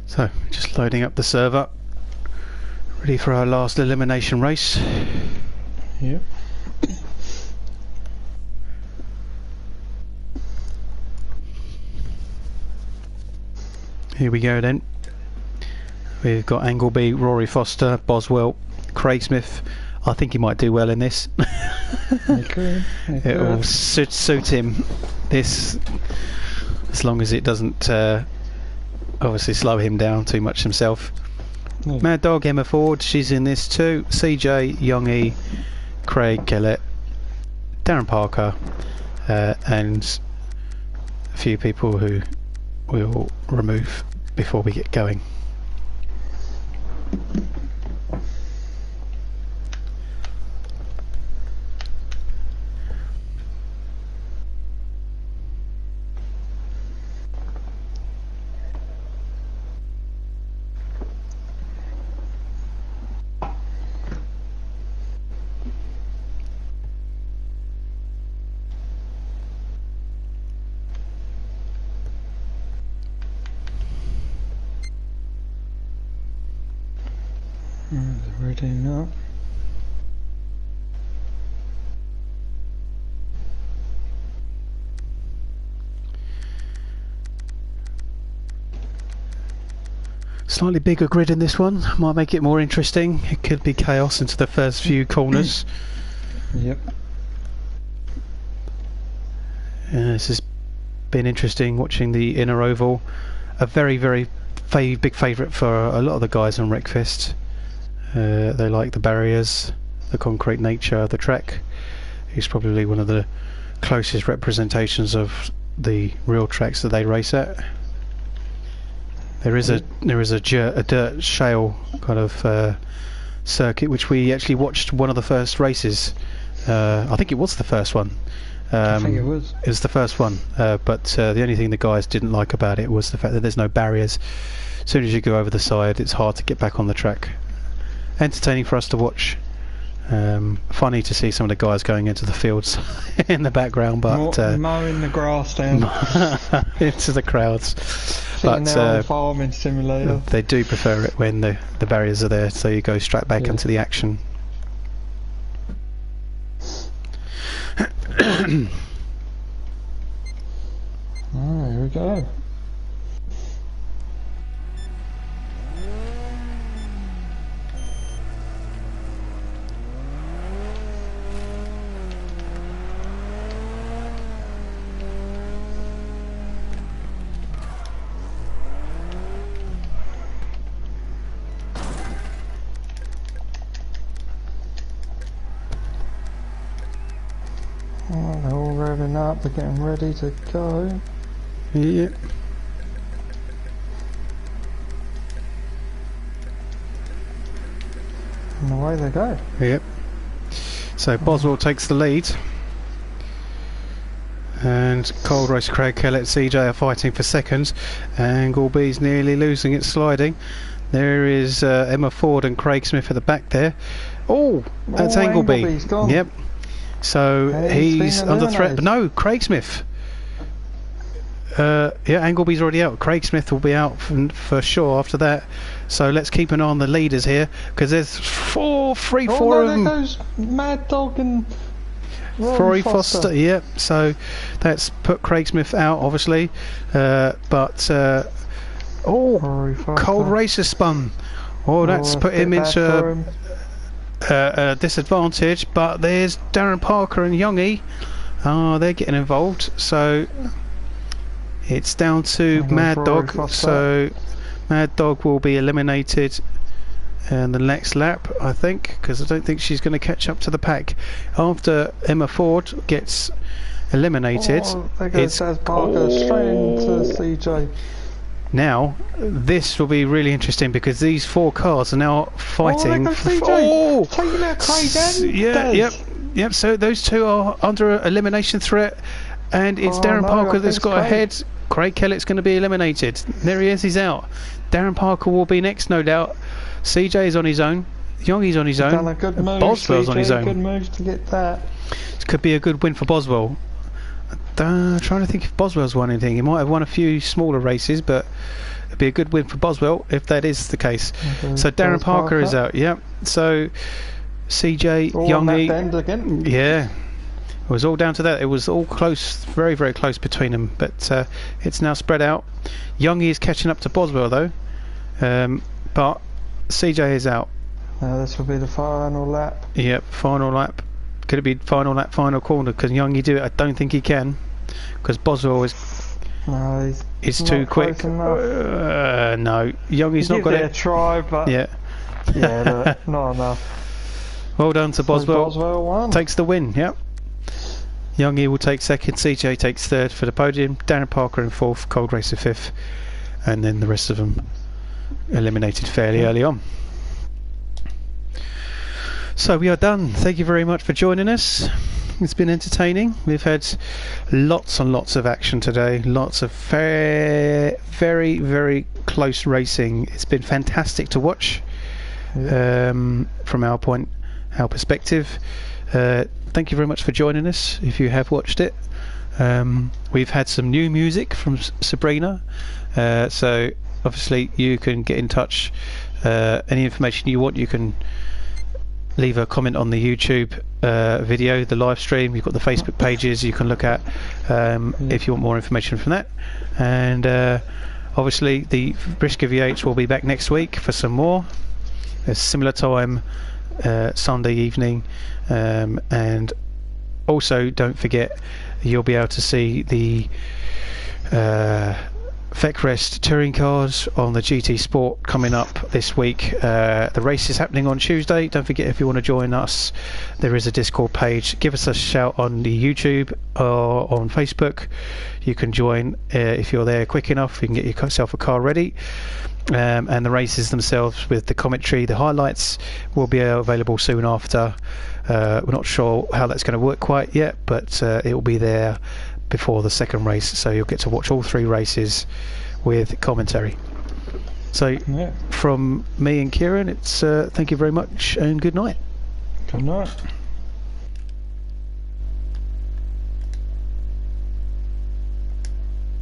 So, just loading up the server, ready for our last elimination race. Yep. Here we go then. We've got Angleby, Rory Foster, Boswell, Craig Smith. I think he might do well in this. It will suit him. This, as long as it doesn't obviously slow him down too much himself. Mad Dog, Emma Ford, she's in this too. CJ, Youngie, Craig Kellett, Darren Parker, and a few people who we'll remove before we get going. Ready now. Slightly bigger grid in this one might make it more interesting. It could be chaos into the first few corners. Yep. This has been interesting watching the inner oval. A very big favourite for a lot of the guys on Wreckfest. They like the barriers, the concrete nature of the track. It's probably one of the closest representations of the real tracks that they race at. There is a dirt shale kind of circuit which we actually watched one of the first races. I think it was the first one. I think it was. It was the first one, but the only thing the guys didn't like about it was the fact that there's no barriers. As soon as you go over the side, it's hard to get back on the track. Entertaining for us to watch. Funny to see some of the guys going into the fields in the background, but mowing the grass down into the crowds. But farming simulator. They do prefer it when the barriers are there, so you go straight back into the action. Here we go. Oh, they're all revving up, they're getting ready to go. Yep. And away they go. Yep. So Boswell takes the lead. And Cold Race, Craig Kellett, CJ are fighting for seconds. Angleby's nearly losing it, sliding. There is Emma Ford and Craig Smith at the back there. Oh, that's Angleby. Angleby's gone. Yep. So he's under threat. But no, Craig Smith. Yeah, Angleby's already out. Craig Smith will be out for sure after that. So let's keep an eye on the leaders here, because there's four of them. There goes Mad Dog and Rory Foster. Yep. So that's put Craig Smith out, obviously. But Cold Racer spun. Oh, that's put him into a disadvantage. But there's Darren Parker and Youngie. Oh, they're getting involved. So it's down to Mad Dog. So Mad Dog will be eliminated in the next lap, I think, because I don't think she's going to catch up to the pack. After Emma Ford gets eliminated, it's Parker straight into CJ. Now, this will be really interesting because these 4 cars are now fighting. Taking out Craig and Yep. So those 2 are under elimination threat, and it's Darren Parker that's got ahead. Craig Kellett's going to be eliminated. There he is. He's out. Darren Parker will be next, no doubt. CJ is on his own. Youngie's on his own. Done a good move, Boswell's CJ, on his own. Good move to get that. This could be a good win for Boswell. Trying to think if Boswell's won anything. He might have won a few smaller races, but it'd be a good win for Boswell if that is the case. So Darren Parker is out. Yep. So CJ, Youngie. Yeah. It was all down to that. It was all close, very, very close between them. But it's now spread out. Youngie is catching up to Boswell though. But CJ is out. Now this will be the final lap. Yep, final lap. Could it be final lap, final corner? Can Youngie do it? I don't think he can, because Boswell is too quick. No, Youngie's not got it. A try, but not enough. Well done to Boswell. Boswell won. Takes the win. Yep. Youngie will take second. CJ takes third for the podium. Darren Parker in fourth. Cold Racer fifth, and then the rest of them eliminated fairly early on. So we are done. Thank you very much for joining us. It's been entertaining. We've had lots and lots of action today. Lots of very, very, very close racing. It's been fantastic to watch from our perspective. Thank you very much for joining us if you have watched it. We've had some new music from Sabrina. So obviously you can get in touch. Any information you want, you can leave a comment on the YouTube video, the live stream. You've got the Facebook pages you can look at if you want more information from that. And obviously the BriSCA V8 will be back next week for some more. A similar time, Sunday evening. And also don't forget, you'll be able to see the Feckrest touring cars on the GT Sport coming up this week. The race is happening on Tuesday. Don't forget, if you want to join us, there is a Discord page. Give us a shout on the YouTube or on Facebook. You can join if you're there quick enough. You can get yourself a car ready. And the races themselves with the commentary, the highlights will be available soon after. We're not sure how that's going to work quite yet, but it will be there before the second race, so you'll get to watch all 3 races with commentary. So from me and Kieran, it's thank you very much and good night. Good night.